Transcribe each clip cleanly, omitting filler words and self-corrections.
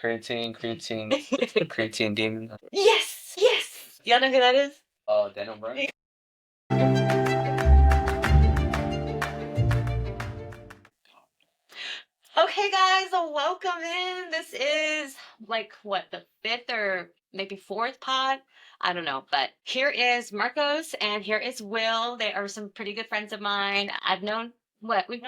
creatine demon. Yes, yes. Y'all know who that is? Daniel Bryan. Okay, guys, welcome in. This is like what, the fifth or maybe fourth pod? I don't know, but here is Marcos and here is Will. They are some pretty good friends of mine. We've known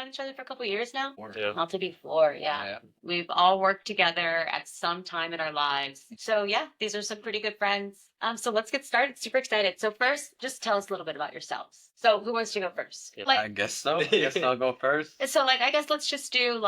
each other for a couple years now? Yeah. Not to be four, yeah. We've all worked together at some time in our lives. So yeah, these are some pretty good friends. So let's get started. Super excited. So first, just tell us a little bit about yourselves. So who wants to go first? Yeah. I guess so. I guess I'll go first. So I guess let's just do your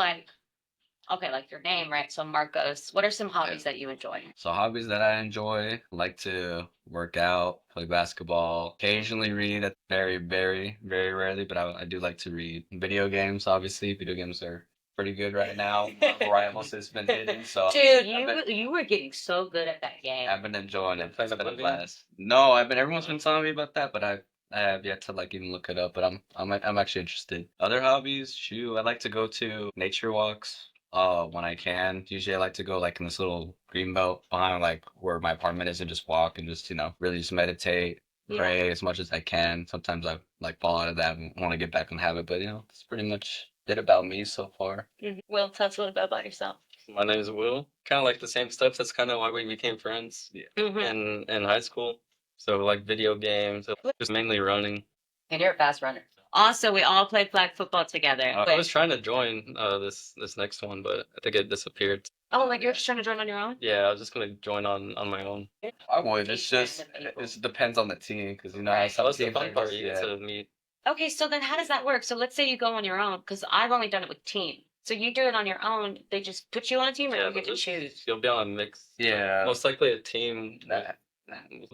name, right? So Marcos, what are some hobbies that you enjoy? So hobbies that I enjoy, like to work out, play basketball, occasionally read, very, very, very rarely, but I do like to read. Video games, obviously. Video games are pretty good right now. Rivals has been hitting, so Dude, you were getting so good at that game. I've been enjoying it. It's been a Oblivion? blast. No, everyone's been telling me about that, but I have yet to even look it up, but I'm actually interested. Other hobbies, shoot, I like to go to nature walks when I can. Usually I like to go in this little green belt behind where my apartment is and just walk and just, really just meditate, pray as much as I can. Sometimes I fall out of that and want to get back in the habit, but that's pretty much it about me so far. Will, tell us a little bit about yourself. My name is Will. Kind of like the same stuff. That's kind of why we became friends in high school. So like video games, just mainly running. And you're a fast runner. Also, we all played flag football together. I was trying to join this next one, but I think it disappeared. Oh, you're just trying to join on your own? Yeah, I was just gonna join on my own. I would. It depends on the team because how some That's the teams fun are part. You get to meet. Okay, so then how does that work? So let's say you go on your own, because I've only done it with team. So you do it on your own. They just put you on a team, or you get to choose. You'll be on a mix. Yeah. Most likely a team. A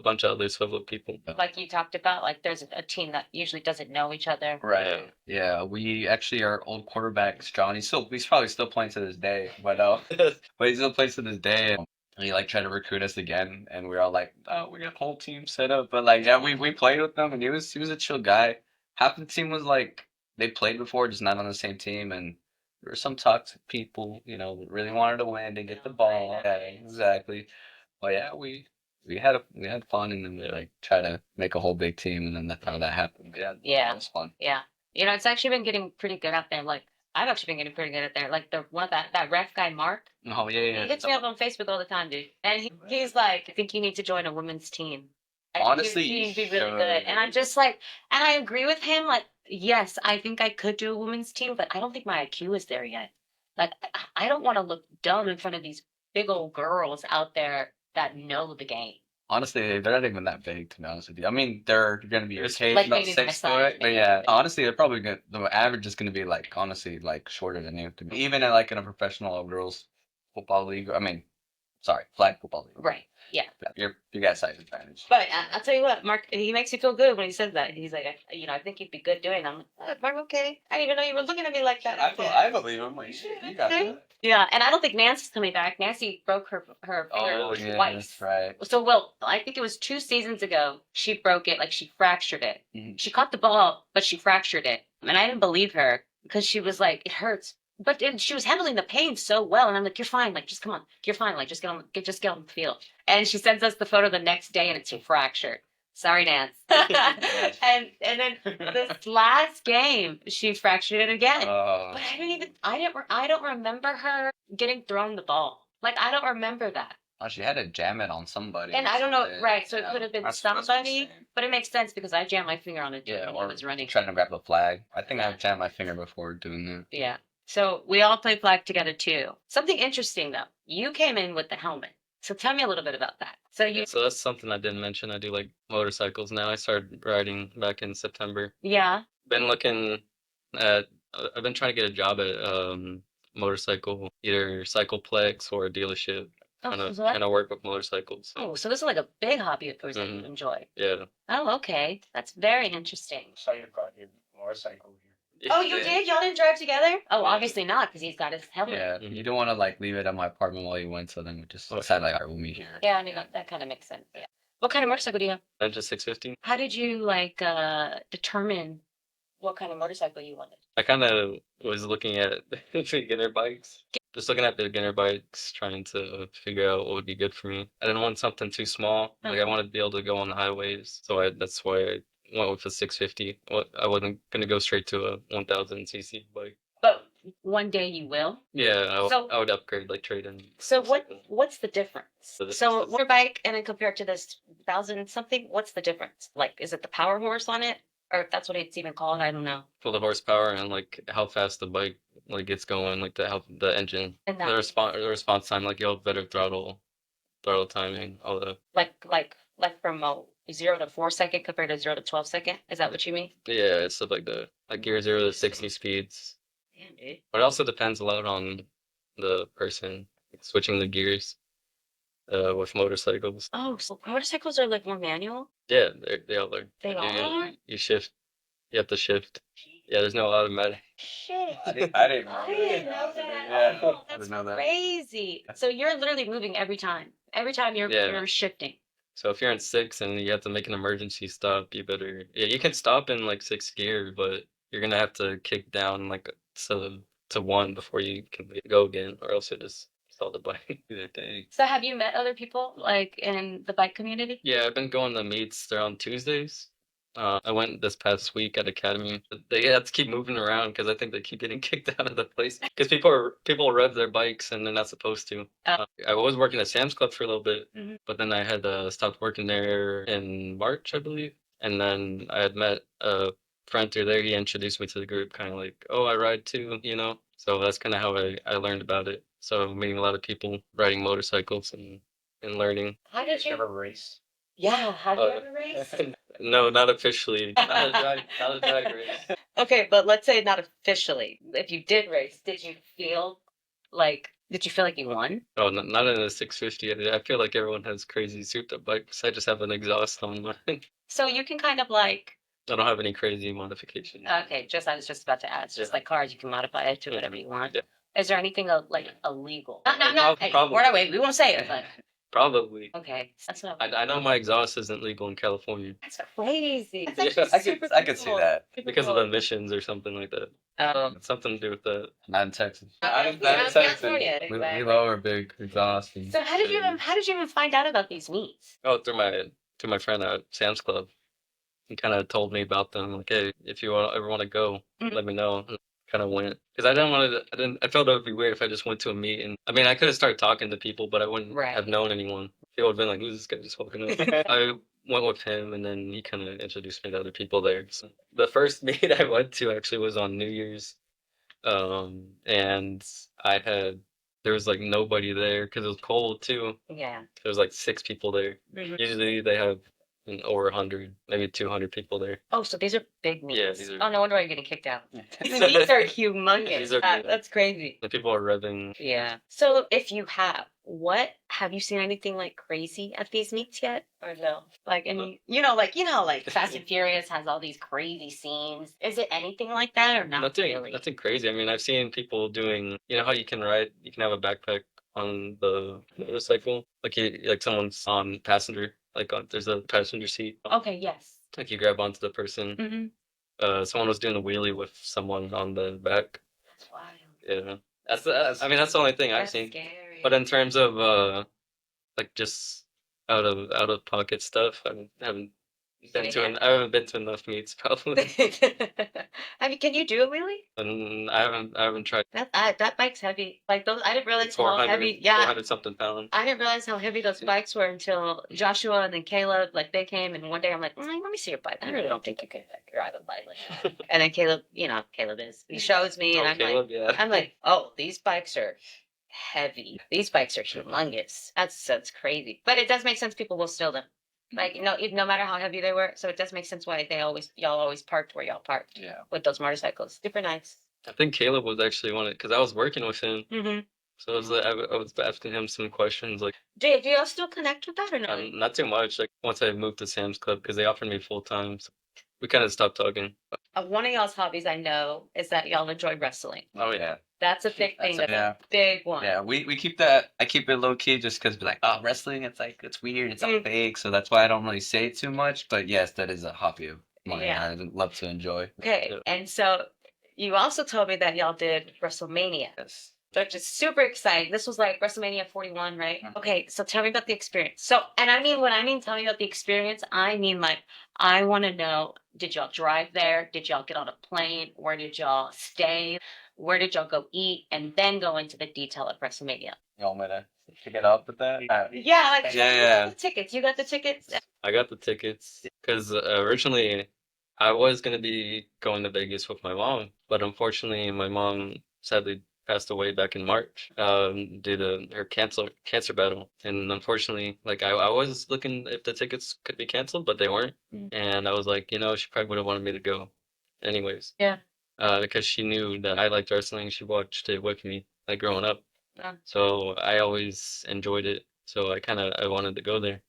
bunch of other swivel people. Like you talked about, there's a team that usually doesn't know each other. Right. Yeah. We actually our old quarterbacks, John. He's probably still playing to this day, but but he still plays to this day. And he tried to recruit us again, and we were all like, "Oh, we got a whole team set up." But we played with him, and he was a chill guy. Half the team was they played before, just not on the same team, and there were some toxic people, that really wanted to win and get the ball. Right. Yeah, exactly. But yeah, we had fun, and then we try to make a whole big team, and then that's how that happened. Yeah, it was fun. Yeah. It's actually been getting pretty good out there. I've actually been getting pretty good out there. The one of that ref guy, Mark. Oh yeah. He hits me up on Facebook all the time, dude. And he's like, I think you need to join a women's team. Honestly, you'd be really good. And I'm just and I agree with him. Yes, I think I could do a women's team, but I don't think my IQ is there yet. I don't want to look dumb in front of these big old girls out there that know the game. Honestly, they're not even that big, to be honest with you. I mean, they're going to be okay, Like about maybe 6 my foot, size, but yeah, honestly, they're probably good. The average is going to be honestly, shorter than you. Even in a professional girls football league. I mean, sorry, flag football league. Right. Yeah. You got size advantage. But I'll tell you what, Mark, he makes you feel good when he says that. He's like, I think you'd be good doing it. I'm like, oh, Mark, okay. I didn't even know you were looking at me like that. I believe him. You got that. Yeah, and I don't think Nancy's coming back. Nancy broke her finger twice. That's right. So, well, I think it was 2 seasons ago, she broke it, she fractured it. Mm-hmm. She caught the ball, but she fractured it. And I didn't believe her because she was like, it hurts. But she was handling the pain so well. And I'm like, you're fine. Just come on. You're fine. Just get on the field. And she sends us the photo the next day and it's fractured. Sorry, Nance. and then this last game, she fractured it again. But I don't remember her getting thrown the ball. I don't remember that. Oh, she had to jam it on somebody. And I don't know, right, so it could have been somebody, but it makes sense because I jammed my finger on it when I was running. Trying to grab the flag. I think I've jammed my finger before doing that. Yeah. So we all play flag together too. Something interesting though, you came in with the helmet. So tell me a little bit about that. So that's something I didn't mention. I do motorcycles now. I started riding back in September. Yeah. I've been trying to get a job at motorcycle, either Cycleplex or a dealership. Kind of work with motorcycles. Oh, so this is a big hobby of yours that you enjoy. Yeah. Oh, okay. That's very interesting. So you brought your motorcycle here. Oh, you did? Y'all didn't drive together? Oh, obviously not, because he's got his helmet. Yeah, you don't want to leave it at my apartment while you went, so then we just decided all right, we'll meet here. Yeah, I mean that kind of makes sense. Yeah. What kind of motorcycle do you have? Ninja 650. How did you determine what kind of motorcycle you wanted. I kind of was looking at beginner bikes. Just looking at beginner bikes, trying to figure out what would be good for me. I didn't want something too small. Like I wanted to be able to go on the highways, so that's why I went with a 650. I wasn't gonna go straight to a 1000 cc bike. But one day you will. Yeah, So- I would upgrade, like trade in. So what's the difference? So this So is- your bike and then compared to this 1000 something, what's the difference? Like, is it the power horse on it, or if that's what it's even called? I don't know. For the horsepower and like how fast the bike like gets going, like the engine, And the that response time, like you'll have better throttle timing, all the like from 0 to 4 second compared to 0 to 12 second. Is that what you mean? yeah, it's stuff like that. Like gear 0 to 60 speeds. Damn, dude. But it also depends a lot on the person switching the gears with motorcycles. Oh, so motorcycles are like more manual. Yeah, they all are. They are? You shift. You have to shift. Yeah, there's no automatic. Shit. I didn't I didn't know that. Yeah, Oh, I that's didn't know that. crazy. So you're literally moving every time. Every time you're Yeah. you're shifting. So if you're in 6 and you have to make an emergency stop, you better. Yeah, you can stop in like 6th gear, but you're gonna have to kick down like to 1 before you can go again, or else it just stall the bike. Dang. So have you met other people like in the bike community? Yeah, I've been going to meets. They're on Tuesdays. I went this past week at Academy. They have to keep moving around because I think they keep getting kicked out of the place because people rev their bikes and they're not supposed to. I was working at Sam's Club for a little bit, Mhm. but then I had stopped working there in March, I believe. And then I had met a friend through there. He introduced me to the group, kind of like, oh, I ride too, you know. So that's kind of how I learned about it. So meeting a lot of people riding motorcycles and learning. How did You ever race? Yeah, have you Uh, ever raced? No, not officially. Not a drag race. Okay, but let's say not officially. If you did race, did you feel like you won? Oh, not in a 650. I feel like everyone has crazy souped up bikes. I just have an exhaust on mine. So you can kind of like I don't have any crazy modifications. okay, I was just about to ask, just Yeah. like cars, you can modify it to Yeah. whatever you want. Yeah. Is there anything like illegal? No, Prob- probably. we're not wait, we won't say it, but Probably. okay. That's not I know my exhaust isn't legal in California that's crazy. That's Yeah. actually I could see cool. that. Super because of cool. emissions or something like that. Um, Something to do with that. Not in Texas. Yeah, Not in California, Texas. We exactly. lower big exhaust. And so how did you even find out about these meets? Oh, through my friend at Sam's Club. He kind of told me about them. Like, hey, if you ever want to go, Mhm. let me know. Kind of went because I didn't want to. I felt it would be weird if I just went to a meet and I mean I could have started talking to people, but I wouldn't Right. have known anyone. People would have been like, "Who's this guy just walking up?" I went with him, and then he kind of introduced me to other people there. So the first meet I went to actually was on New Year's, and there was like nobody there because it was cold too. Yeah. There was like 6 people there. Mhm. Usually they have over 100, maybe 200 people there. Oh, so these are big meets. Yeah, these are- Oh, no wonder why you're getting kicked out. These are humongous. These are- That's crazy. The people are revving. Yeah. So if you have you seen anything like crazy at these meets yet? Or no? Like any like Fast and Furious has all these crazy scenes. Is it anything like that or not Nothing, really? nothing crazy. I mean, I've seen people doing, you know how you can have a backpack on the motorcycle, like someone's on passenger, there's a passenger seat. Okay, yes. Like you grab onto the person. Mm-hmm. Someone was doing a wheelie with someone on the back. That's wild. Yeah, I mean, that's the only thing I've That's seen. scary. But in terms of like just out of pocket stuff, I haven't I haven't been to enough meets probably, I mean, can you do a wheelie? and I haven't tried. That bike's heavy. Like those, I didn't realize how 400, heavy. Yeah, 400 something pounds. I didn't realize how heavy those bikes were until Joshua and then Caleb, like they came and one day I'm like, let me see your bike. I really don't think you can ride a bike like that. And then Caleb, Caleb he shows me and Oh, I'm Caleb, yeah. like, oh, these bikes are heavy. These bikes are humongous. That's crazy. But it does make sense people will steal them. Like, no matter how heavy they were. So it does make sense why y'all always parked where y'all parked Yeah. with those motorcycles. Super nice. I think Caleb was actually one of because I was working with him, Mm-hmm. so I was asking him some questions like Do y'all still connect with that or no? not too much. Like once I moved to Sam's Club because they offered me full time, so we kind of stopped talking. One of y'all's hobbies I know is that y'all enjoy wrestling. Oh yeah. That's a big thing. That's Yeah. a big one. Yeah, we keep that. I keep it low key just because, like, wrestling. It's like it's weird. It's all fake, so that's why I don't really say too much. But yes, that is a hobby of money Yeah. I'd love to enjoy. Okay. Yeah. And so you also told me that y'all did WrestleMania. Yes. So just super exciting. This was like WrestleMania 41, right? Mhm. Okay, so tell me about the experience. So, and I mean, when I mean tell me about the experience, I mean like, I want to know, did y'all drive there? Did y'all get on a plane? Where did y'all stay? Where did y'all go eat? And then go into the detail of WrestleMania. You want me to pick it up with that? Yeah, like, Yeah, you yeah. got the tickets. You got the tickets? I got the tickets because originally I was gonna be going to Vegas with my mom, but unfortunately my mom sadly passed away back in March due to her cancer battle. And unfortunately, like I was looking if the tickets could be canceled, but they weren't. Mm. And I was like, you know, she probably would have wanted me to go anyways. Yeah. Because she knew that I liked wrestling. She watched it with me, like growing up. Yeah. So I always enjoyed it. So I wanted to go there.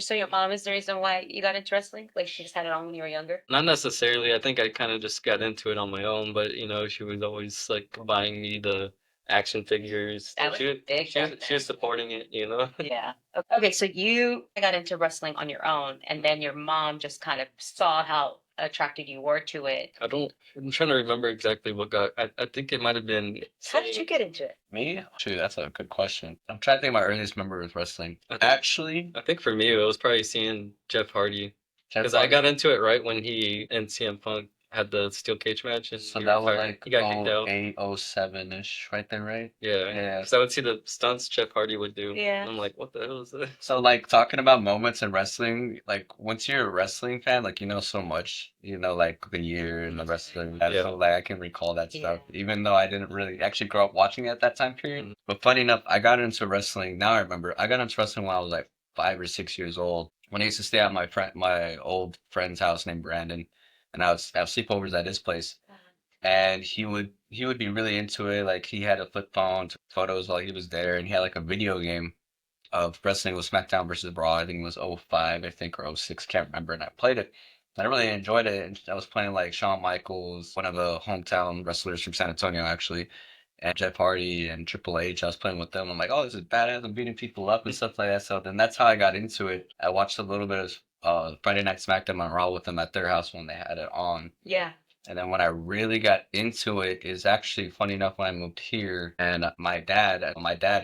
So your mom is the reason why you got into wrestling? Like she just had it on when you were younger? Not necessarily. I think I kind of just got into it on my own, but you know, she was always like buying me the action figures. That was She was, big she was, back she was supporting it, you know. Yeah. Okay, so you got into wrestling on your own, and then your mom just kind of saw how attracted you were to it. I'm trying to remember exactly what got. I think it might have been. How did you get into it? Me? Shoot, that's a good question. I'm trying to think of my earliest memory with wrestling. I think- Actually, I think for me, it was probably seeing Jeff Hardy Jeff because I Hardy. got into it right when he and CM Punk had the steel cage match, and So he that was retired. like He got kicked out. 08, 07 ish, right there, right? Yeah, Yeah. because I would see the stunts Jeff Hardy would do. Yeah. And I'm like, what the hell is that? So like talking about moments in wrestling, like once you're a wrestling fan, like you know so much, you know like the year and the wrestling. Yeah. So like I can recall that stuff, Yeah. even though I didn't really actually grow up watching it at that time period. Mhm. But funny enough, I got into wrestling. Now I remember I got into wrestling when I was like 5 or 6 years old. When I used to stay at my old friend's house named Brandon, and I would have sleepovers at his place. And he would be really into it. Like he had a flip phone, took photos while he was there, and he had like a video game of wrestling with SmackDown versus Raw. I think it was '05, I think, or '06, can't remember. And I played it. And I really enjoyed it. And I was playing like Shawn Michaels, one of the hometown wrestlers from San Antonio, actually, and Jeff Hardy and Triple H. I was playing with them. I'm like, oh, this is badass. I'm beating people up and stuff like that. So then that's how I got into it. I watched a little bit of Friday Night SmackDown on Raw with them at their house when they had it on. Yeah. And then when I really got into it is actually funny enough when I moved here and my dad,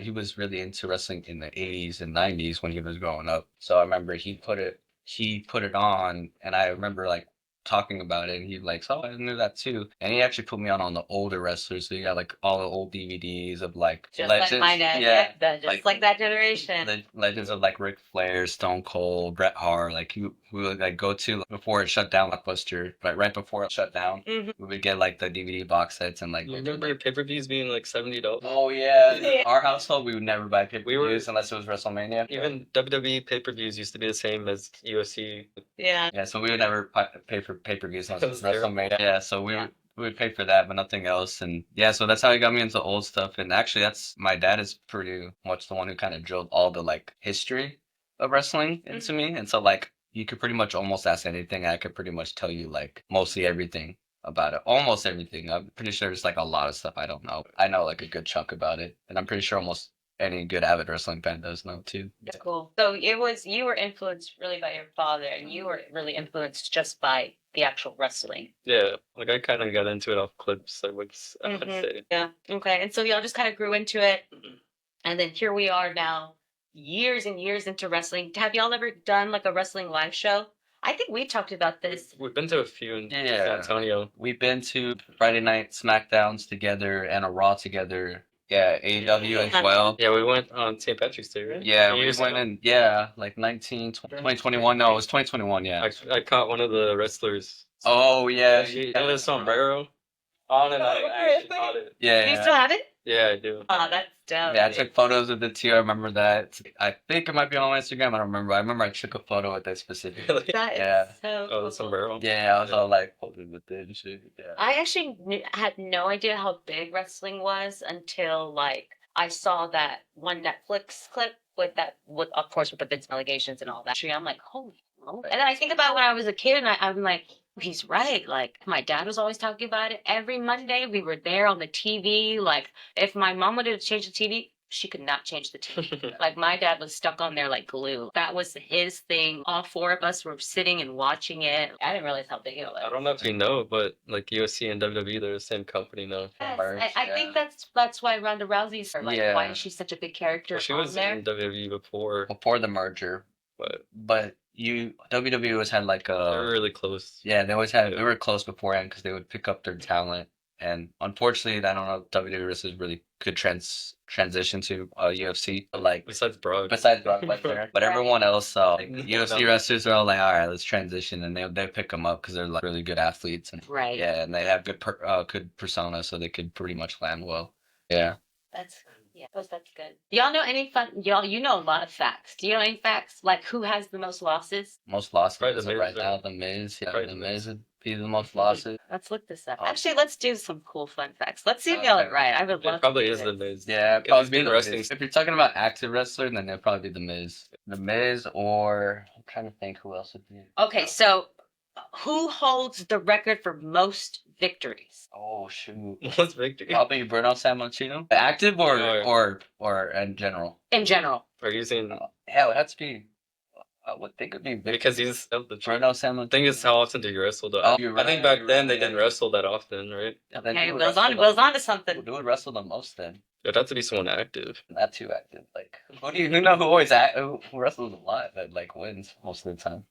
he was really into wrestling in the 80s and 90s when he was growing up. So I remember he put it on and I remember like talking about it and he like, oh, I knew that too. And he actually put me on the older wrestlers. So you got like all the old DVDs of like Just legends. like my dad. Yeah. Just like that generation. Legends of like Ric Flair, Stone Cold, Bret Hart, like we would like go to before it shut down Blockbuster, right before it shut down. Mhm. We would get like the DVD box sets and like You remember pay-per-views being like $70? oh yeah. Yeah. Our household we would never buy We were- pay-per-views unless it was WrestleMania. Even WWE pay-per-views used to be the same as UFC. Yeah. Yeah, so we would never pay for pay-per-views unless it was That was terrible. WrestleMania. Yeah, so Yeah. we would pay for that, but nothing else. And yeah, so that's how he got me into old stuff. And actually, that's my dad is pretty much the one who kind of drilled all the like history of wrestling into me. And so like you could pretty much almost ask anything. I could pretty much tell you like mostly everything about it. Almost everything. I'm pretty sure there's like a lot of stuff I don't know. I know like a good chunk about it. And I'm pretty sure almost any good avid wrestling fan does know too. That's cool. So you were influenced really by your father, and you were really influenced just by the actual wrestling. Yeah, like I kind of got into it off clips, I'd Mhm. say. Yeah. Okay. And so y'all just kind of grew into it, and then here we are now, years and years into wrestling. Have y'all ever done like a wrestling live show? I think we talked about this. We've been to a few in San Yeah. Antonio. We've been to Friday night SmackDowns together and a Raw together. Yeah, AEW as well. Yeah, we went on St. Patrick's Day, right? Yeah, we Years went ago. in, yeah, like 2021. No, it was 2021, yeah. I caught one of the wrestlers. Oh, yeah. She had a sombrero on, and I actually caught it. Yeah, Do you yeah. still have it? Yeah, I do. Oh, that's dope. Yeah, I took photos of the two. I remember that. I think it might be on my Instagram. I don't remember. I remember I took a photo with that specific. Really? That is Yeah. so Oh, cool. the sombrero. Yeah, I was all like, holding with it and shit. Yeah. I actually had no idea how big wrestling was until like I saw that one Netflix clip with of course with the Vince allegations and all that. Actually, I'm like, holy moly. And then I think about when I was a kid and I'm like, he's right. Like my dad was always talking about it. Every Monday we were there on the TV. Like if my mom wanted to change the TV, she could not change the TV. Like my dad was stuck on there like glue. That was his thing. All four of us were sitting and watching it. I didn't realize how big it was. I don't know if you know, but like UFC and WWE, they're the same company now. Yes, Merch, I think that's why Ronda Rousey's like why Yeah. is she such a big character Well, she on was there? in WWE before, Before the merger, but but WWE always had like they were a really close. yeah, they always had Yeah. they were close beforehand because they would pick up their talent. And unfortunately, I don't know if WWE is really good transition to UFC. But like Besides Brock. besides Brock Lesnar, but everyone else, like Mhm. UFC No. wrestlers are all like, all right, let's transition, and they pick them up because they're like really good athletes, and Right. yeah, and they have good persona, so they could pretty much land well. Yeah. That's that's good. Do y'all know any fun? You know a lot of facts. Do you know any facts? Like who has the most losses? Most losses Probably The as of Miz, right right? now, the Miz. Yeah, Probably the The Miz Miz. would be the most losses. Let's look this up. Oh. Actually, let's do some cool fun facts. Let's see if y'all are Okay. right. I would love It probably to is do the this. Miz. Yeah, If probably he's be been the wrestling. Miz. If you're talking about active wrestler, then it'd probably be the Miz. The Miz, or I'm trying to think who else would be. Okay, so who holds the record for most victories? Oh shoot. What's victory? Probably Bruno Sammartino. Active or in general. In general. Are you saying Hell, it has to be. I would think it'd be because he's of the Bruno Sammartino. The thing is, how often do you wrestle though? Oh, you're I think right, back then they you're didn't right. wrestle that often, right? Okay, Will's on to something. Who would wrestle the most then? It'd have to be someone active. Not too active. Like who know who wrestles a lot that like wins most of the time?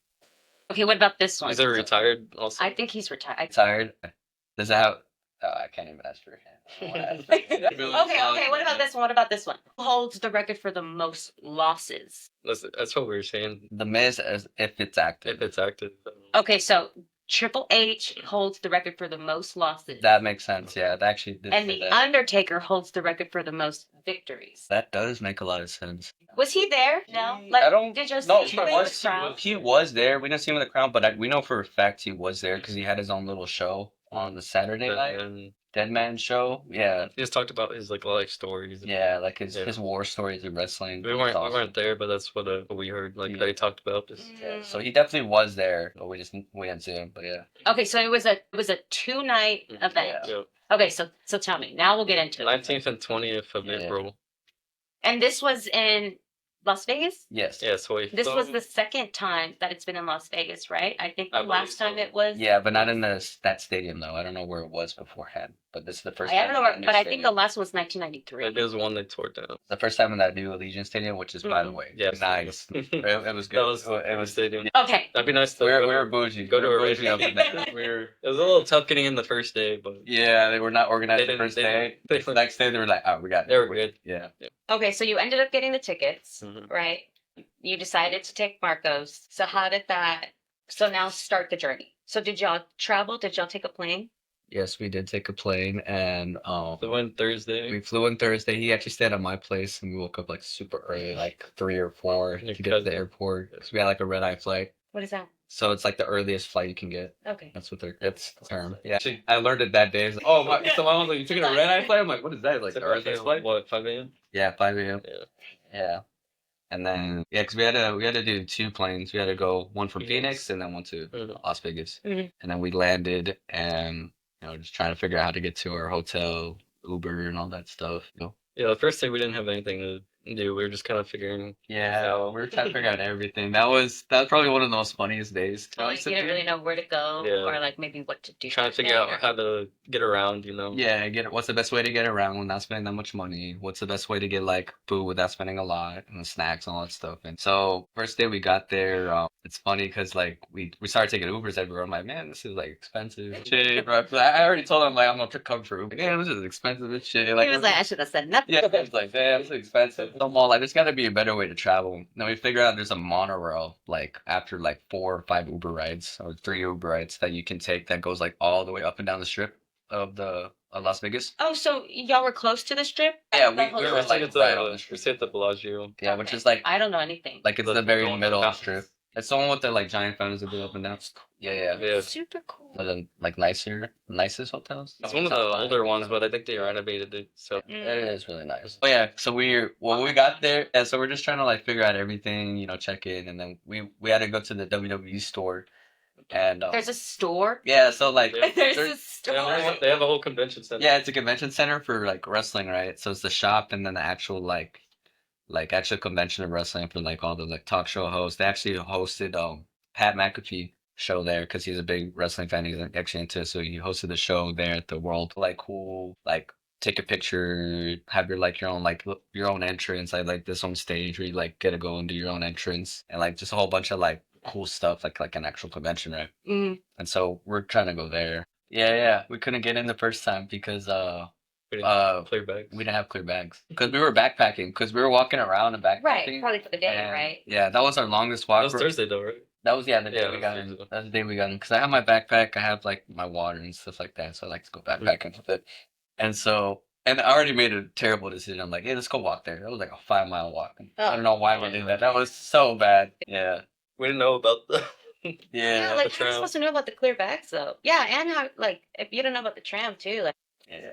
Okay, what about this one? Is it retired also? I think he's retired. Tired? Does that have? Oh, I can't even ask for him. Okay, what about this one? What about this one? Who holds the record for the most losses? That's what we were saying. The Miz, if it's active. If it's active. Okay, so Triple H holds the record for the most losses. That makes sense. Yeah, that actually did And say the that. Undertaker holds the record for the most victories. That does make a lot of sense. Was he there? No. I don't. Did you No, see him in the crowd? he was there. We didn't see him in the crowd, but we know for a fact he was there because he had his own little show on the Saturday night. And Dead Man show. Yeah, he just talked about his like life stories. yeah, like his Yeah. his war stories in wrestling. We It's weren't awesome. there, but that's what we heard. Like that he talked about. Just, Yeah, so he definitely was there, but we didn't see him. But yeah, Okay, so it was a 2-night event. Yeah. yeah. Okay, so tell me. Now we'll get into it. 19th and 20th of Yeah. April. And this was in Las Vegas? yes, Yeah, so This was the second time that it's been in Las Vegas, right? I think the I believe last time so. it was. yeah, but not in that stadium though. I don't know where it was beforehand, but this is the first. I don't time know, in that new but I think the stadium. last was 1993. It is one they tore down. The first time in that new Allegiant Stadium, which is by the way, Yes. nice. It was good. That was it was. stadium. Okay. That'd be nice to We go were to- bougie. go to We were a bougie up in there. We were. It was a little tough getting in the first day, but Yeah, they were not organized They the first didn't- day. they- The next day, they were like, "Oh, we got it." they were good. Yeah. Okay, so you ended up getting the tickets, Mhm. right? You decided to take Marcos. So how did that? So now start the journey. So did y'all travel? Did y'all take a plane? Yes, we did take a plane, and So went Thursday. we flew in Thursday. He actually stayed at my place, and we woke up like super early, like 3 or 4, Your to get to the cousin. airport because we had like a red eye flight. What is that? So it's like the earliest flight you can get. Okay. That's what it's the term. Yeah. Actually, I learned it that day. It's like, oh, so I was like, you took a red eye flight? I'm like, what is that? Like the earliest flight? What, 5 a.m.? Yeah, 5 a.m. Yeah. Yeah. And then because we had to do 2 planes. We had to go one from Phoenix and then one to Mhm. Las Vegas. Mhm. And then we landed and just trying to figure out how to get to our hotel, Uber, and all that stuff. Yeah, the first day we didn't have anything to do. We were just kind of figuring. Yeah, So- we were trying to figure out everything. That was probably one of the most funniest days. So, like, you didn't really know where to go, Yeah. or like maybe what to do. Trying to that figure day, out or- how to get around, Yeah, what's the best way to get around without spending that much money? What's the best way to get like food without spending a lot and the snacks and all that stuff? And so first day we got there, it's funny because like we started taking Ubers everywhere. I'm like, man, this is like expensive shit, bro. I already told him like I'm gonna come for Uber. Yeah, this is expensive as shit. He was like, I should have said nothing. yeah, I was like, damn, this is expensive. I'm all like, there's got to be a better way to travel. Then we figured out there's a monorail, like after like 4 or 5 Uber rides or 3 Uber rides that you can take that goes like all the way up and down the strip of the Las Vegas. Oh, so y'all were close to the strip? Yeah, The we whole were strip? like right on the strip. We stayed at the Bellagio. Yeah, which is like I don't know anything. it's the The very going middle of the fountains. strip. It's the one with the like giant fountains that go up and down. Yeah. Yeah. Super cool. One of the like nicest hotels. It's one of the older ones, but I think they renovated it. So It is really nice. Oh yeah, so we got there, and so we're just trying to like figure out everything, check in, and then we had to go to the WWE store And There's a store. yeah, so like Yeah. There's there- a store. They have a whole convention center. yeah, it's a convention center for like wrestling, right? So it's the shop and then the actual like actual convention of wrestling for like all the like talk show hosts. They actually hosted Pat McAfee show there because he's a big wrestling fan. He's like, actually into it, so he hosted the show there at the World. Like cool, like take a picture, have your like your own like your own entrance, like this on stage where you like get to go and do your own entrance and like just a whole bunch of like cool stuff like an actual convention, right? Mm. And so we're trying to go there. Yeah, we couldn't get in the first time because We didn't clear bags. we didn't have clear bags because we were backpacking because we were walking around and backpacking. Right, probably for the day, and, right? Yeah, that was our longest walk. That was Thursday though, right? That was the day Yeah, we it got was in. Thursday. That's the day we got in because I have my backpack. I have like my water and stuff like that, so I like to go backpacking with it. And so, and I already made a terrible decision. I'm like, hey, let's go walk there. That was like a 5 mile walk. And I Oh. don't know why we did that. That was so bad. Yeah. We didn't know about the Yeah, Yeah. like how are you tram. supposed to know about the clear bags though? Yeah, and how like if you don't know about the tram too, like Yeah.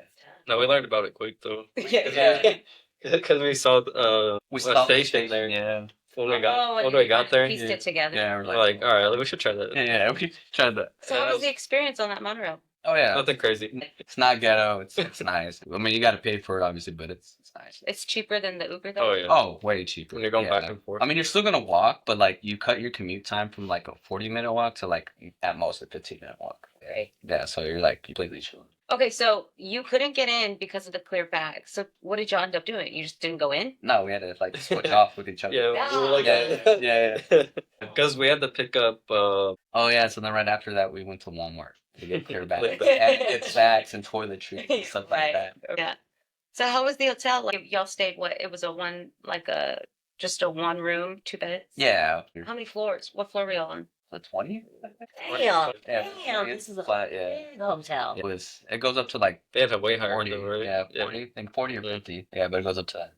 No, we learned about it quick though. yeah. Because we saw We a stopped the station there. Yeah. When we Oh, got and when we you got there, pieced Yeah. it together. Yeah. we're like, all right, we should try that. Yeah. We tried that. So what was the experience on that monorail? Oh yeah. Nothing crazy. It's not ghetto. It's nice. I mean, you got to pay for it, obviously, but it's nice. It's cheaper than the Uber though. Oh yeah. Oh, way cheaper. When you're going Yeah. back and forth. I mean, you're still gonna walk, but like you cut your commute time from like a 40-minute walk to like at most a 15-minute walk. Right. Yeah, so you're like completely chilling. Okay, so you couldn't get in because of the clear bag. So what did y'all end up doing? You just didn't go in? No, we had to like switch off with each other. Yeah, we were like, Yeah. Because we had to pick up. Oh yeah, so then right after that we went to Walmart to get clear bags Like and get snacks and toiletries and stuff like that. Yeah. So how was the hotel? Like y'all stayed what? It was just a one room, 2 beds? Yeah. How many floors? What floor were y'all on? The 20? Damn. Yeah. Damn, It's this is a flat, yeah. big hotel. It goes up to like They have a way higher 40. though, right? Yeah, 40. I think 40 or Yeah. 50. Yeah, but it goes up to that.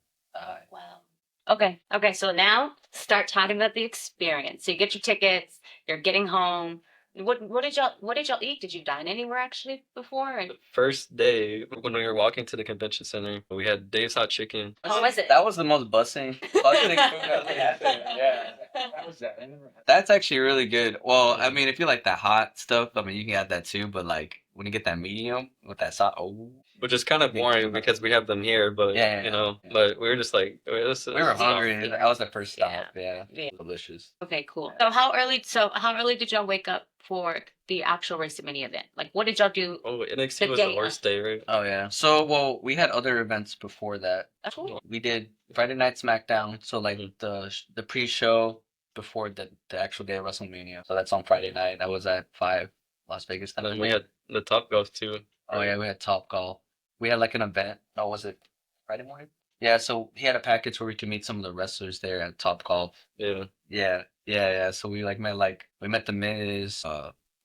Wow. Okay, so now start talking about the experience. So you get your tickets, you're getting home. What did y'all eat? Did you dine anywhere actually before? And The first day when we were walking to the convention center, we had Dave's hot chicken. how was it? That was the most bustling food I've had there. Yeah. How was that? I never had That's actually really good. Well, I mean, if you like that hot stuff, I mean, you can add that too. But like when you get that medium with that sauce, oh, Which is kind of boring because we have them here, but Yeah, you know, yeah. but we were just like, we were hungry. That was the first stop. Yeah, Yeah. delicious. Okay, cool. So how early did y'all wake up for the actual Wrestlemania event? Like what did y'all do? Oh, NXT The was day the worst day, right? Oh yeah. So well, we had other events before that. Cool. We did Friday Night SmackDown. So like Mhm. the pre-show before the actual day of WrestleMania. So that's on Friday night. That was at 5 Las Vegas time. And then we had the Top Golf too. Oh yeah, we had Top Golf. We had like an event. Oh, was it Friday morning? Yeah, so he had a package where we could meet some of the wrestlers there at Top Golf. Yeah. Yeah. So we met the Miz,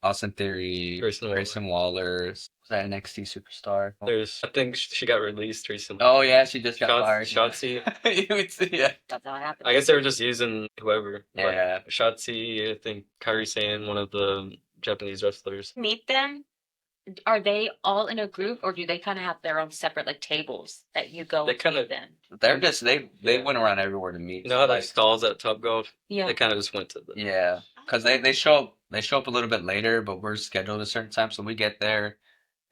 Austin Theory, Grayson Waller, was that NXT superstar? I think she got released recently. Oh yeah, she just got fired. Shotzi. Yeah. That's how it happened. I guess they were just using whoever. Like, Yeah. Shotzi, I think Kairi Sane, one of the Japanese wrestlers. Meet them. Are they all in a group, or do they kind of have their own separate like tables that you go? They and kinda- meet them. They're just they Yeah. went around everywhere to meet. You know how like, like stalls at Top Golf? Yeah. They kind of just went to the. yeah, because they show up a little bit later, but we're scheduled a certain time, so we get there,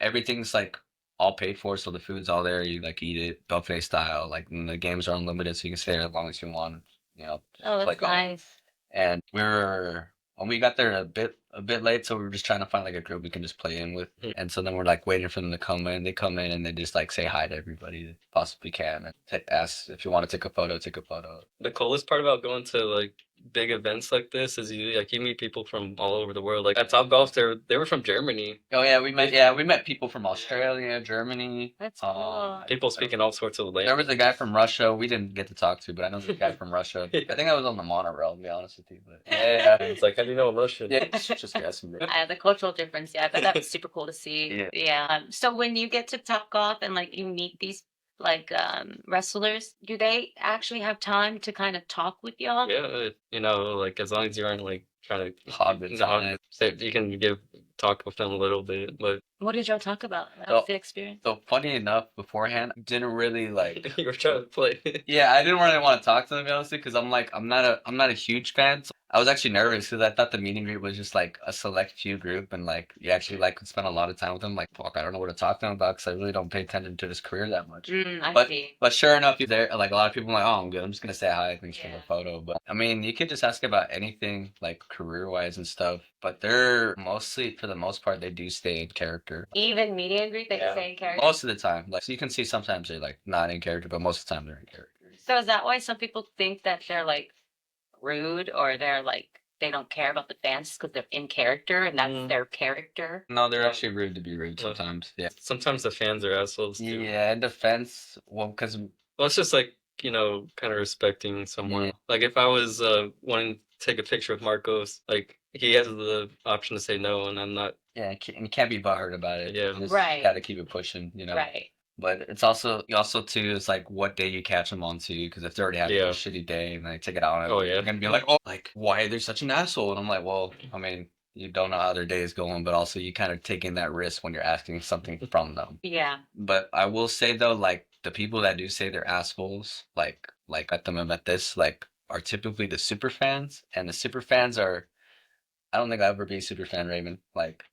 everything's like all paid for, so the food's all there. You like eat it buffet style, like and the games are unlimited, so you can stay there as long as you want. You know, Oh, that's like, nice. and we got there a bit late, so we were just trying to find like a group we can just play in with. Mhm. And so then we're like waiting for them to come in. They come in and they just like say hi to everybody that possibly can and ask if you want to take a photo, take a photo. The coolest part about going to like big events like this is you meet people from all over the world. Like at Top Golf, they were from Germany. Oh yeah, we met people from Australia, Germany. That's Um, cool. People speaking all sorts of There languages. was a guy from Russia we didn't get to talk to, but I know there's a guy from Russia. I think I was on the monorail, to be honest with you. But yeah, It's like, how do you know Russian? yeah, just guessing. The cultural difference, yeah, but that was super cool to see. Yeah. So when you get to Top Golf and like you meet these like wrestlers, do they actually have time to kind of talk with y'all? Yeah, you know, like as long as you aren't like trying to Hog the time. so you can talk with them a little bit, but What did y'all talk about? How Oh. was the experience? So funny enough, beforehand, didn't really like. you were trying to play. Yeah, I didn't really want to talk to them, honestly, because I'm not a huge fan. So I was actually nervous because I thought the meet and greet was just like a select few group, and like you actually like could spend a lot of time with them. Like, fuck, I don't know what to talk to them about because I really don't pay attention to his career that much. I But see. but sure enough, you're there. Like a lot of people are like, oh, I'm good. I'm just gonna say hi. Thanks for Yeah. the photo. But I mean, you could just ask about anything like career wise and stuff. But they're mostly, for the most part, they do stay in character. Even media and greet, they Yeah. say character. Most of the time, like so you can see sometimes they're like not in character, but most of the time they're in character. So is that why some people think that they're like rude or they're like they don't care about the fans because they're in character and that's their character? No, they're actually rude to be rude sometimes. Yeah. Sometimes the fans are assholes too. Yeah, in defense, well, because Well, it's just like, kind of respecting someone. Yeah. Like if I was wanting to take a picture with Marcos, like he has the option to say no, and I'm not. yeah, and you can't be butthurt about it. Yeah. You just Right. got to keep it pushing, you know. Right. But it's also too is like what day you catch them on too, because if they're already having Yeah. a shitty day and they take it out on it, Oh, yeah. they're gonna be like, oh, like why they're such an asshole, and I'm like, well, I mean, you don't know how their day is going, but also you kind of taking that risk when you're asking something from them. Yeah. But I will say though, like the people that do say they're assholes, like at them at this, like are typically the super fans, and the super fans are. I don't think I'll ever be a super fan, Raven. Like,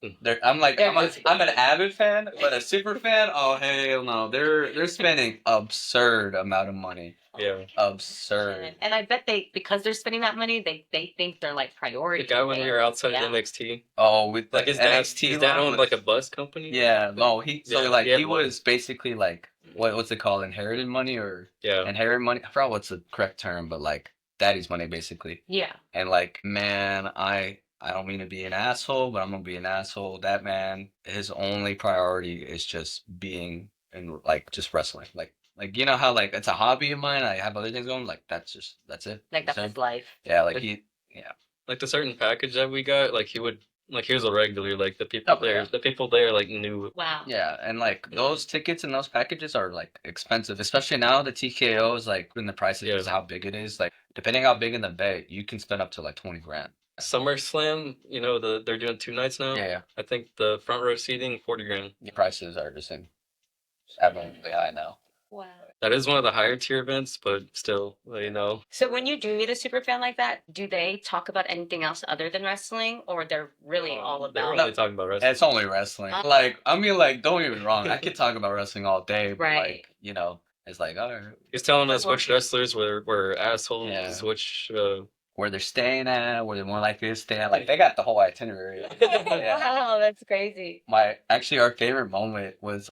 I'm an avid fan, but a super fan, oh hell no, they're spending absurd amount of money, Yeah. absurd. And I bet because they're spending that money, they think they're like priority. The guy when you're outside Yeah. NXT, Oh, with the like his NXT dad line owned was- like a bus company. Yeah, no, Yeah, he was basically like what's it called, inherited money or Yeah. inherited money? I forgot what's the correct term, but like daddy's money basically. Yeah. And like, man, I don't mean to be an asshole, but I'm gonna be an asshole. That man, his only priority is just being in like just wrestling. Like you know how like it's a hobby of mine. I have other things going. Like that's it. Like that's So, his life. yeah, like Like- yeah. Like the certain package that we got, like he would, like he was a regular. Like the people Oh, yeah. there like knew. Wow. Yeah, and like those tickets and those packages are like expensive, especially now the TKO is like in the prices because of how big it is. Like depending how big in the bet, you can spend up to like 20 grand. SummerSlam, they're doing 2 nights now. Yeah, I think the front row seating 40 grand. the prices are just abnormally high now. Wow. That is one of the higher tier events, but still, So when you do meet a super fan like that, do they talk about anything else other than wrestling, or they're really all they're about? really talking about wrestling. It's only wrestling. Like I mean, like don't get me wrong, I could talk about wrestling all day, but Right. like it's like all right, He's telling us Well- which wrestlers were assholes, Yeah. which where they're staying at, where they're more likely to stay at. Like they got the whole itinerary. Yeah. Wow, that's crazy. Our favorite moment was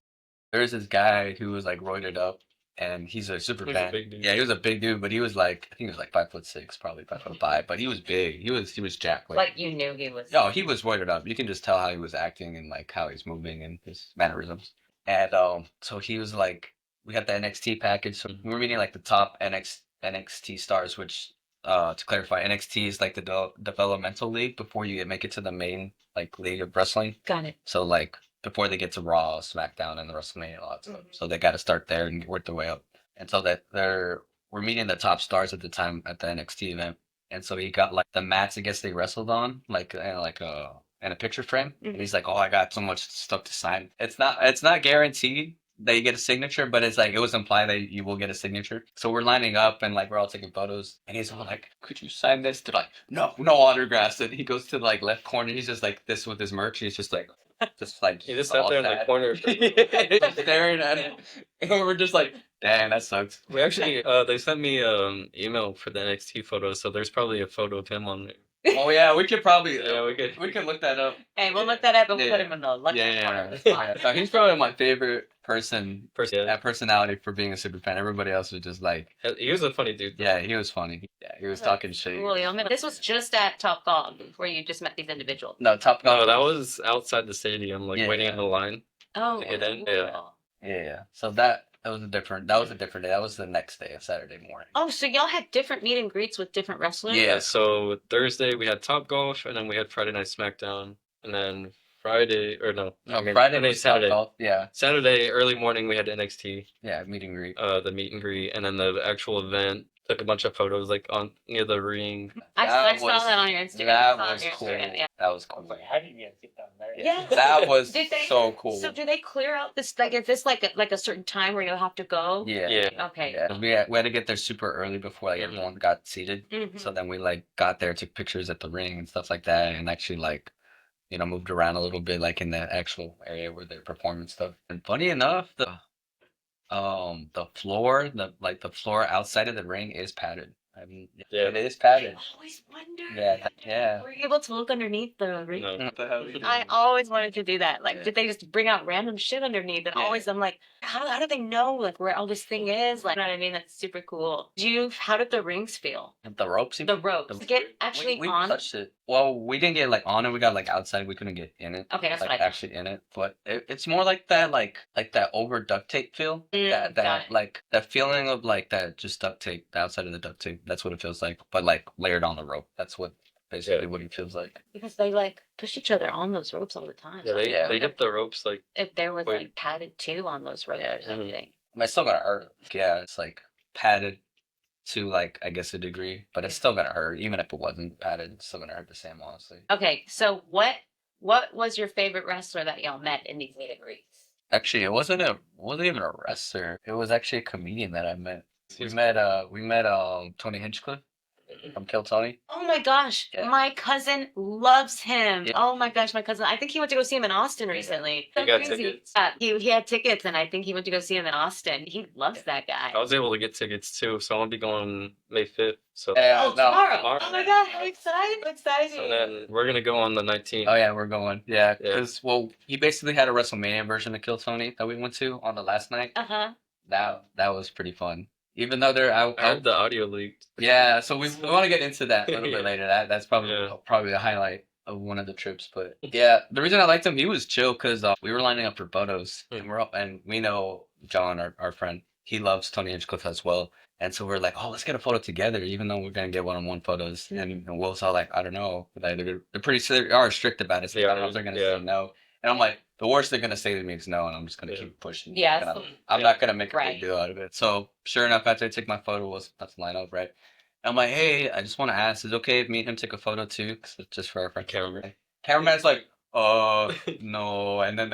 there's this guy who was like roided up, and he's a super He was a fan. big dude. Yeah, he was a big dude, but he was like I think he was like 5'6", probably 5'5", but he was big. He was jacked. Like you knew he was. Oh, he was roided up. You can just tell how he was acting and like how he's moving and his mannerisms. And so he was like, we got the NXT package. So we were meeting like the top NXT stars, which to clarify, NXT is like the developmental league before you make it to the main like league of wrestling. Got it. So like before they get to Raw, SmackDown, and the WrestleMania and all that stuff. Mhm. So they got to start there and work their way up. And so we're meeting the top stars at the time at the NXT event. And so he got like the mats I guess they wrestled on, like in a picture frame. And he's like, "Oh, I got so much stuff to sign." It's not guaranteed that you get a signature, but it's like it was implied that you will get a signature. So we're lining up and like we're all taking photos, and he's all like, "Could you sign this?" They're like, "No, no autographs." And he goes to the like left corner. He's just like this with his merch. He's just like he just sat there in the sad. corner. Just staring at it. And we're just like, "Damn, that sucks." We actually, they sent me email for the NXT photo, so there's probably a photo of him on there. Oh yeah, we could probably we could look that up. Hey, we'll look that up and we'll Yeah. put him in the lucky corner of the spot. No, he's probably my favorite person. Yeah. That personality for being a super fan. Everybody else was just like, He was a funny dude. yeah, he was funny. Yeah, he was talking shit. Cool. This was just at Top Golf where you just met these individuals. No, Top No, Gun. that was outside the stadium, like Yeah. waiting in the line. Oh, To get in, cool. yeah. Yeah. So that was a different day. That was the next day, Saturday morning. Oh, so y'all had different meet and greets with different wrestlers? Yeah. So Thursday we had Top Golf, and then we had Friday Night SmackDown, and then Friday Friday and then was Saturday. Top Golf. Yeah. Saturday early morning we had NXT, Yeah. Meet and greet. the meet and greet, and then the actual event Took a bunch of photos like on near the ring. I saw that on your Instagram. That I saw it on was your cool. Instagram, yeah. That was I was cool. like, how do you get down there? Yeah. That was Did they- so cool. So do they clear out this, like, is this like a certain time where you'll have to go? Yeah. Yeah. Okay. Yeah. We had to get there super early before like everyone got seated. Mhm. So then we like got there, took pictures at the ring and stuff like that, and actually like moved around a little bit like in the actual area where they're performing stuff. And funny enough, the floor, the floor outside of the ring is padded. I mean, Yeah. it is padded. I always wondered. Yeah, yeah. Were you able to look underneath the ring? No. What the hell you I doing? always wanted to do that. Like, Yeah. did they just bring out random shit underneath? And Yeah. always, I'm like, how do they know like where all this thing is? Like, you know what I mean? That's super cool. How did the rings feel? The ropes? The ropes. The- Get actually we on. touched it. Well, we didn't get like on it. We got like outside. We couldn't get in it. Okay, that's like what I thought. actually in it. But it's more like that, like that over duct tape feel. Got That it. like that feeling of like that just duct tape, the outside of the duct tape. That's what it feels like. But like layered on the rope. That's what basically what it feels like. Because they like push each other on those ropes all the time. Yeah, Yeah. they hit the ropes like If there was Wait. like padded too on those ropes Yeah. or something. It's still gonna hurt. Yeah, it's like padded to like I guess a degree, but it's still gonna hurt. Even if it wasn't padded, it's still gonna hurt the same, honestly. Okay, so what was your favorite wrestler that y'all met in these meet and greets? Actually, it wasn't even a wrestler. It was actually a comedian that I met. We met Tony Hinchcliffe from Kill Tony. Oh my gosh, Yeah. my cousin loves him. Yeah. Oh my gosh, my cousin. I think he went to go see him in Austin recently. You got tickets? He had tickets, and I think he went to go see him in Austin. He loves that guy. I was able to get tickets too, so I'm gonna be going May 5th. So Yeah, Oh, no. tomorrow. Oh my god, I'm excited. I'm excited. and then we're gonna go on the 19th. Oh yeah, we're going. Yeah, Yeah. because he basically had a WrestleMania version of Kill Tony that we went to on the last night. Uh-huh. That was pretty fun. Even though I heard the audio leaked. yeah, so we want to get into that a little bit Yeah. later. That's probably Yeah. probably a highlight of one of the trips. But yeah, the reason I liked him, he was chill because we were lining up for photos, and we know John, our friend, he loves Tony Hinchcliffe as well, and so we're like, oh, let's get a photo together, even though we're gonna get one-on-one photos. And Will's all like, I don't know, like, they are strict about it. So I don't know if they're gonna say no. And I'm like, the worst they're gonna say to me is no, and I'm just gonna keep pushing. Yeah, And so- I'm not gonna make a Right. big deal out of it. So sure enough, after I take my photo, was that's line up, right? I'm like, hey, I just want to ask, is it okay if me and him take a photo too? 'Cause it's just for our friend. Cameraman. Cameraman's like, no. And then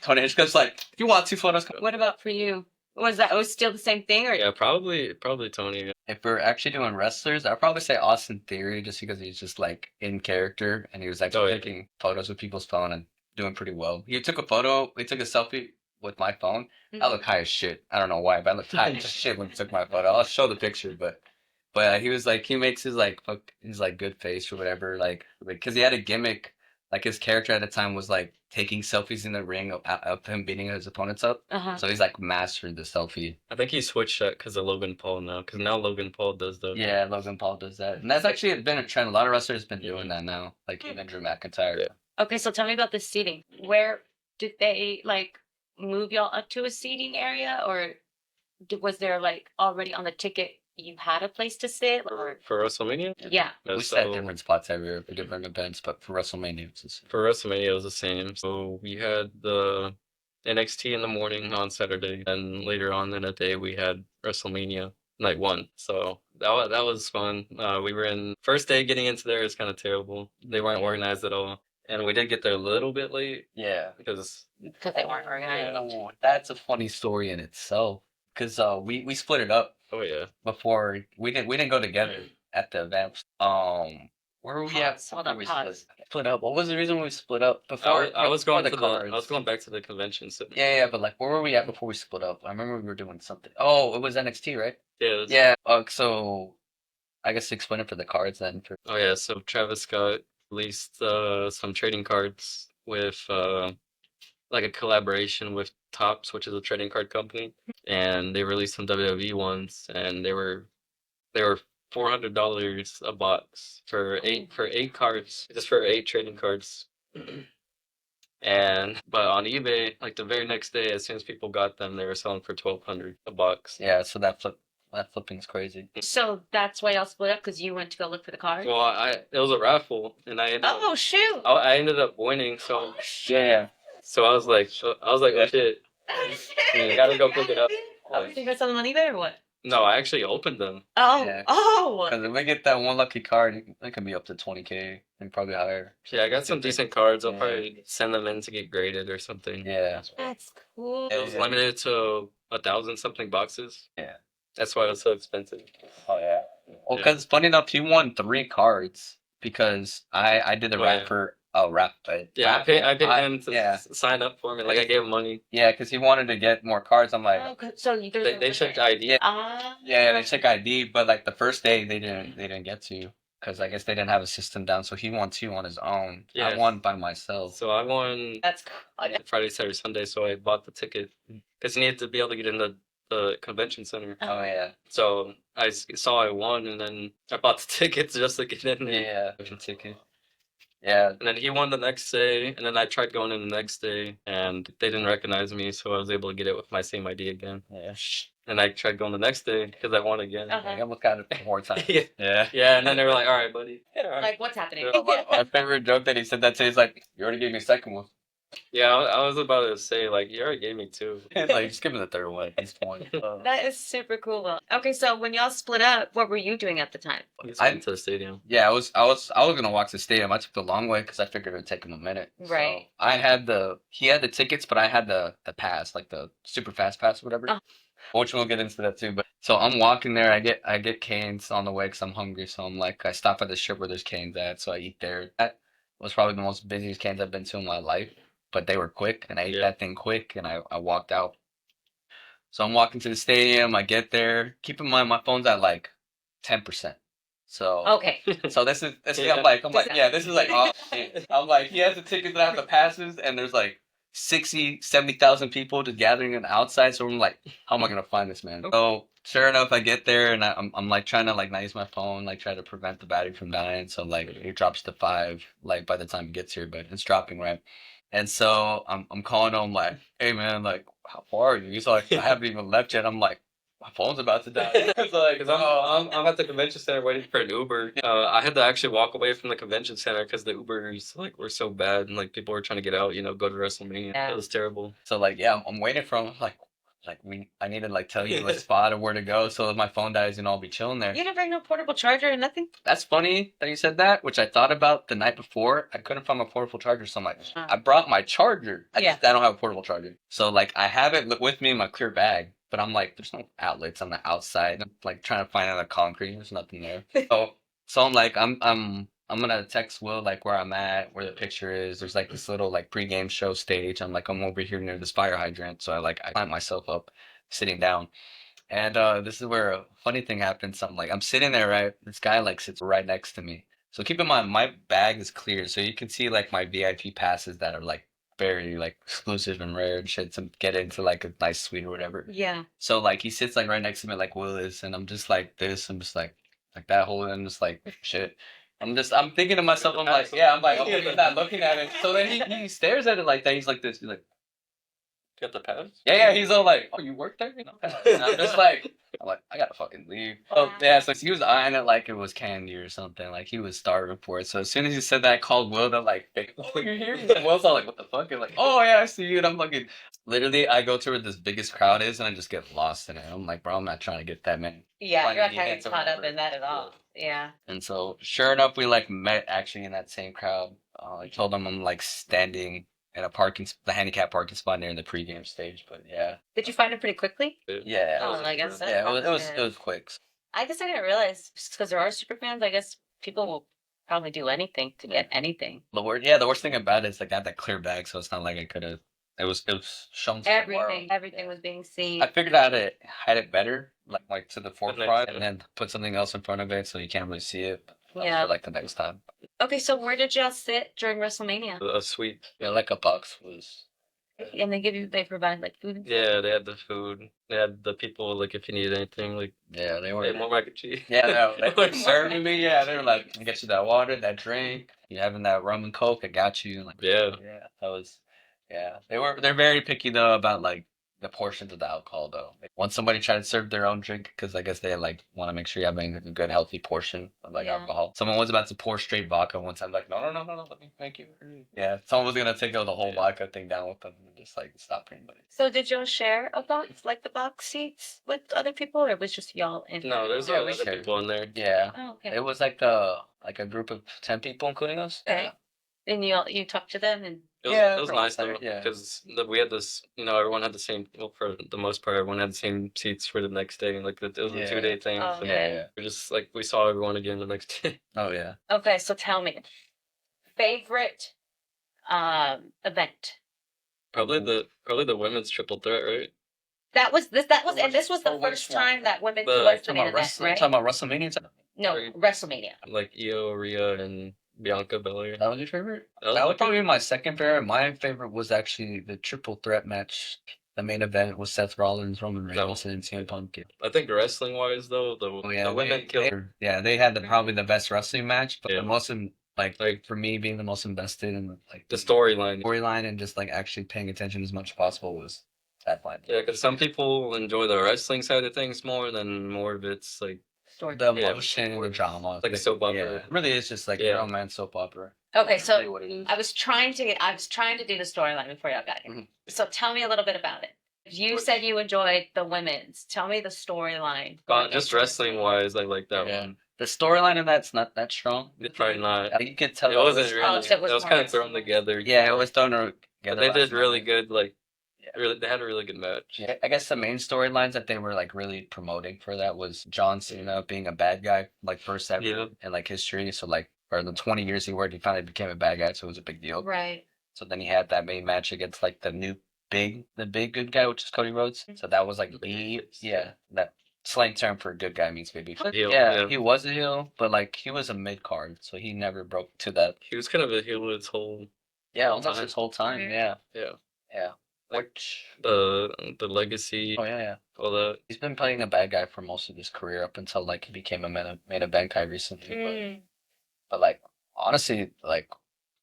Tony Hitchcock's like, if you want 2 photos, come. What about for you? It was still the same thing, or Yeah, probably Tony. If we're actually doing wrestlers, I'd probably say Austin Theory, just because he's just like in character and he was actually taking photos with people's phone and doing pretty well. He took a selfie with my phone. I look high as shit. I don't know why, but I looked high as shit when he took my photo. I'll show the picture, but he was like, he makes his like good face or whatever, like because he had a gimmick. Like his character at the time was like taking selfies in the ring of him beating his opponents up. Uh-huh. So he's like mastered the selfie. I think he switched that because of Logan Paul now. Because now Logan Paul does the. Yeah, Logan Paul does that, and that's actually been a trend. A lot of wrestlers been doing that now, like even Drew McIntyre. Yeah. Okay, so tell me about the seating. Where did they like move y'all up to a seating area, or was there like already on the ticket you had a place to sit, or For WrestleMania? yeah? We sat at different spots everywhere for different events, but for WrestleMania, it was the same. For WrestleMania, it was the same. So we had the NXT in the morning on Saturday, and later on in the day we had WrestleMania night 1. So that was fun. We were in first day getting into there is kind of terrible. They weren't organized at all, and we did get there a little bit late Yeah. because Because they weren't organized. Oh, that's a funny story in itself. Because we split it up oh yeah, before we didn't go together at the event. Where were we at? Pause. Hold before on, we pause. split up? What was the reason we split up before? I was before going cards? I was going back to the convention center. Yeah, but like, where were we at before we split up? I remember we were doing something. Oh, it was NXT, right? Yeah. that's- Yeah. So I guess explain it for the cards then. Oh yeah, so Travis Scott released some trading cards with like a collaboration with Topps, which is a trading card company, and they released some WWE ones, and they were $400 a box for eight cards, just for 8 trading cards. But on eBay, like the very next day, as soon as people got them, they were selling for $1,200 a box. Yeah. So that flipping's crazy. So that's why y'all split up, because you went to go look for the card. Well, it was a raffle, and Oh shoot! I ended up winning. So Yeah. So I was like, oh shit, Oh, you gotta go pick it up. You got something on eBay or what? No, I actually opened them. Oh, Yeah. oh. Because if we get that one lucky card, it can be up to 20K and probably higher. Yeah, I got some decent cards. I'll Yeah. probably send them in to get graded or something. Yeah. That's cool. It was Yeah. limited to 1,000-something boxes. Yeah. That's why it was so expensive. Oh yeah. Well, Yeah. because funny enough, he won 3 cards because I did the Oh, yeah. rapper Yeah, I paid him to yeah. sign up for me. Like I gave him money. Yeah, because he wanted to get more cards. I'm like, Oh, so They checked ID. yeah, they check ID, but like the first day they didn't get to because I guess they didn't have a system down. So he won 2 on his own. I Yeah. won by myself. So I won That's cool. Friday, Saturday, Sunday. So I bought the ticket because you needed to be able to get in the convention center. Oh yeah, So saw I won, and then I bought the tickets just to get in there. yeah, the ticket. Yeah, And then he won the next day, and then I tried going in the next day, and they didn't recognize me, so I was able to get it with my same ID again. yeah. And I tried going the next day because I won again. Uh-huh. I almost got it more times. Yeah. Yeah. Yeah, and then they were like, "All right, buddy." Yeah, all right. Like, what's happening? My favorite joke that he said that to is like, "You already gave me a second one." Yeah, I was about to say like, "You already gave me 2." Like, just give me the third one at this point. That is super cool. Okay, so when y'all split up, what were you doing at the time? I just went to the stadium. Yeah, I was gonna walk to the stadium. I took the long way because I figured it would take him a minute. Right. So he had the tickets, but I had the pass, like the super fast pass, or whatever. Oh. Which we'll get into that too. But so I'm walking there. I get canes on the way because I'm hungry. So I'm like, I stop at the strip where there's canes at, so I eat there. That was probably the most busiest canes I've been to in my life. But they were quick, and I ate that thing quick, and I walked out. So I'm walking to the stadium. I get there. Keep in mind, my phone's at like 10%. So Okay. so this is Yeah. I'm like yeah, this is like I'm like he has the tickets that have the passes, and there's like 70,000 people just gathering on the outside. So I'm like, how am I gonna find this man? So sure enough, I get there, and I'm like trying to like not use my phone, like try to prevent the battery from dying. So like it drops to 5 like by the time it gets here, but it's dropping right. And so I'm calling him like, hey man, like how far are you? He's like, I haven't even left yet. I'm like, my phone's about to die. It's like, Because I'm at the convention center waiting for an Uber. I had to actually walk away from the convention center because the Ubers like were so bad, and like people were trying to get out, go to WrestleMania. Yeah. It was terrible. So like yeah, I'm waiting for him. I need to like tell you a spot or where to go. So if my phone dies, I'll be chilling there. You didn't bring no portable charger or nothing? That's funny that you said that, which I thought about the night before. I couldn't find my portable charger, so I'm like, Uh. I brought my charger. I Yeah. don't have a portable charger. So like I have it with me in my clear bag, but I'm like, there's no outlets on the outside. I'm like trying to find out the concrete. There's nothing there. So I'm like, I'm gonna text Will like where I'm at, where the picture is. There's like this little like pregame show stage. I'm over here near this fire hydrant. So I climb myself up, sitting down. And this is where a funny thing happens. I'm sitting there, right? This guy like sits right next to me. So keep in mind, my bag is clear, so you can see like my VIP passes that are like very like exclusive and rare and shit to get into like a nice suite or whatever. Yeah. So like he sits like right next to me like Will is, and I'm just like this. I'm just like that whole, and I'm just like shit. I'm thinking to myself, I'm like, yeah, I'm like, okay, he's not looking at it. So then he stares at it like that. He's like this. He's like, Got the pass? yeah. He's all like, oh, you work there? And I'm just like, I gotta fucking leave. Oh yeah, so he was eyeing it like it was candy or something. Like he was starving for it. So as soon as he said that, I called Will. They're like, oh, you're here? And Will's all like, what the fuck? And like, oh yeah, I see you. And I'm fucking, literally, I go to where this biggest crowd is, and I just get lost in it. I'm like, bro, I'm not trying to get that many. Yeah, Finding you're not the kind hits of or caught up whatever. in that at all. Yeah. And so, sure enough, we like met actually in that same crowd. I told them I'm like standing in the handicap parking spot near the pregame stage. But yeah, Did you find it pretty quickly? yeah, Oh, I guess that's yeah, it good. was quick. I guess I didn't realize because there are super fans. I guess people will probably do anything to get anything. The worst thing about it is like I had that clear bag, so it's not like I could have. It was shown to the world. Everything was being seen. I figured out how to hide it better, like to the next forefront, time. and then put something else in front of it so you can't really see it. But Yeah. for, like the next time. Okay, so where did y'all sit during WrestleMania? A suite. Yeah, like a box was. And they provide like food and stuff? Yeah, they had the food. They had the people, like, if you needed anything, like, Yeah, they they were. had more mac and cheese. Yeah, they were serving me. Yeah, they were like, I get you that water, that drink. You having that rum and coke? I got you. Like, Yeah. yeah, that was. Yeah, they're very picky though about like the portions of the alcohol though. Like, once somebody tried to serve their own drink, because I guess they like want to make sure you're having a good healthy portion of like Yeah. alcohol. Someone was about to pour straight vodka one time, like no, let me thank you. Yeah, someone was gonna take the whole Yeah. vodka thing down with them. just like stop anybody. So did y'all share a box, like the box seats with other people, or it was just y'all in? No, there's Yeah, other we shared. people in there. Yeah. Oh, okay. It was like a group of 10 people, including us. Okay. And you talked to them and Yeah, It was for a nice while though, there, yeah. because we had this, everyone had the same. Well, for the most part, everyone had the same seats for the next day. Like it was a Yeah. 2-day thing. Oh, so Yeah. we just like we saw everyone again the next day. Oh yeah. okay. So tell me, favorite event. Probably the women's triple threat, right? That was this. That was For and this was for the which first one? time that women The- was the Talking main about event, wrestling. right? Talking about WrestleMania. No, Right. WrestleMania. Like Io, Rhea, and Bianca Belair. That was your favorite? That was That my would probably be my second favorite. My favorite was actually the triple threat match. The main event was Seth Rollins, Roman Reigns, and CM Punk. I think wrestling wise though, Oh yeah, the women killed. they had probably the best wrestling match, but Yeah. the most Like for me being the most invested in the storyline. and just like actually paying attention as much as possible was that line. Yeah, because some people enjoy the wrestling side of things more of it's like Story. The Yeah, emotion and the drama, like a soap opera. Yeah, it really is just like Yeah. romance soap opera. Okay, That's really so what it is. I was trying to do the storyline before y'all got here. Mhm. So tell me a little bit about it. You said you enjoyed the women's. Tell me the storyline. just wrestling wise, I like that Yeah. one. The storyline in that's not that strong. It's probably not. You can tell It that wasn't was- really. Oh, so it It was was more kind of wrestling. thrown together. Yeah, it was done But together. they last did really minute. good. Like Yeah. really, they had a really good match. Yeah, I guess the main storylines that they were like really promoting for that was John Cena being a bad guy, like first ever Yeah. in like history. So like for the 20 years he worked, he finally became a bad guy, so it was a big deal. Right. So then he had that main match against like the big good guy, which is Cody Rhodes. So that was like that slang term for good guy means baby. Heel, Yeah, yeah. he was a heel, but like he was a mid card, so he never broke to that. He was kind of a heel his whole. Yeah, Whole almost time. his whole time. Mhm. Yeah, Yeah. yeah. Like, Which The legacy. oh yeah. All that. He's been playing a bad guy for most of his career up until like he became a main event guy recently. Mm. But like honestly, like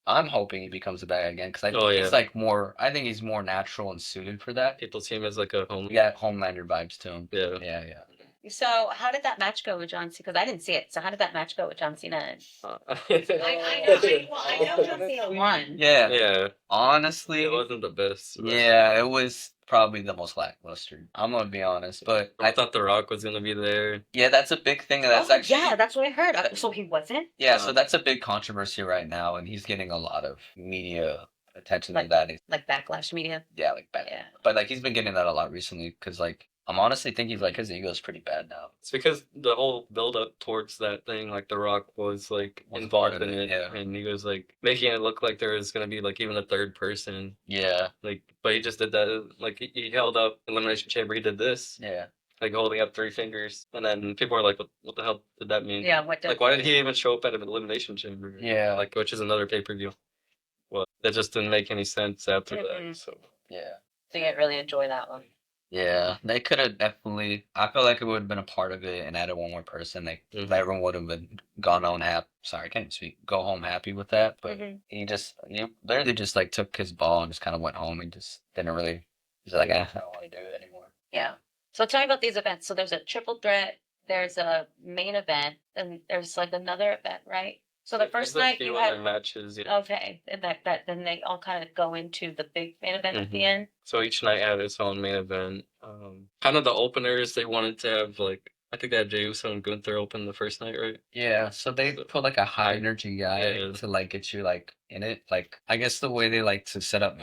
I'm hoping he becomes a bad guy again because I think Oh, he's yeah. like more. I think he's more natural and suited for that. People see him as like a home. He got Homelander vibes to him. Yeah. Yeah. So how did that match go with John Cena? Because I didn't see it. So how did that match go with John Cena? I know John Cena won. Yeah. Yeah. Honestly, It wasn't the best. yeah, it was probably the most lackluster. I'm gonna be honest, but I thought The Rock was gonna be there. yeah, that's a big thing. That's Oh, actually yeah, that's what I heard. So he wasn't. yeah. So that's a big controversy right now, and he's getting a lot of media attention to that. Like backlash media. Yeah, like bad. Yeah. But like he's been getting that a lot recently because like I'm honestly thinking like his ego is pretty bad now. It's because the whole build up towards that thing, like The Rock was like Was involved part of in it, it, yeah. and he was like making it look like there was gonna be like even a third person, Yeah, like, but he just did that. Like he held up Elimination Chamber. He did this, yeah. like holding up 3 fingers, and then people are like, "What the hell did that mean?" Yeah. What? Like, why did he even show up at an Elimination Chamber? Yeah. like which is another pay per view. Well, that just didn't make any sense after Mhm. that. So Yeah. So you didn't really enjoy that one. Yeah, they could have definitely. I feel like it would have been a part of it and added one more person. Mhm. Everyone would have been gone on happy. Sorry, I can't speak. Go home happy with that. But Mhm. he literally just like took his ball and just kind of went home and just didn't really. He's like, I don't want to do it anymore. Yeah. So tell me about these events. So there's a triple threat. There's a main event, and there's like another event, right? So the first There's a night few you other had matches. Yeah. okay, and that then they all kind of go into the big main event at the Mhm. end. So each night had its own main event. Kind of the openers they wanted to have like I think they had Jey Uso and Gunther open the first night, right? Yeah, so they put like a high energy guy Yeah. to like get you like in it. Like I guess the way they like to set up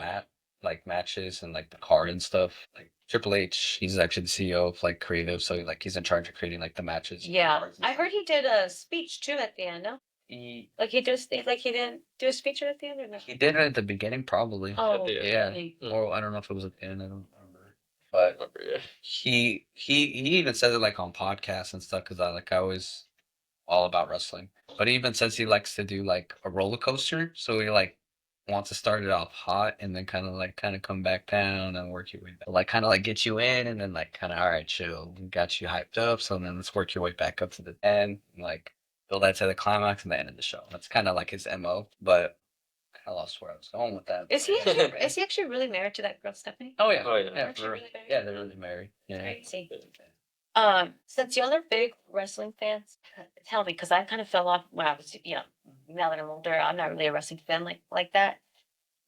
matches and like the card and stuff. Like Triple H, he's actually the CEO of like creative, so like he's in charge of creating like the matches. and Yeah, cards and I stuff. heard he did a speech too at the end. No, He like he didn't do a speech at the end or no? he did it at the beginning probably. Oh, Yeah. Yeah. okay. Or I don't know if it was at the end. I don't remember. But Remember, yeah. he even says it like on podcasts and stuff because I was all about wrestling. But he even says he likes to do like a roller coaster. So he like wants to start it off hot and then kind of come back down and work your way back. Like kind of like get you in and then like kind of all right, chill. We got you hyped up. So then let's work your way back up to the end. And, like build that to the climax and the end of the show. That's kind of like his MO. But I lost where I was going with that. Is he actually really married to that girl Stephanie? Oh yeah. Oh, yeah. Yeah, Aren't you really married? yeah, they're really married. Yeah. Crazy. Since y'all are big wrestling fans, tell me, because I kind of fell off when I was, now that I'm older, I'm not really a wrestling fan like that.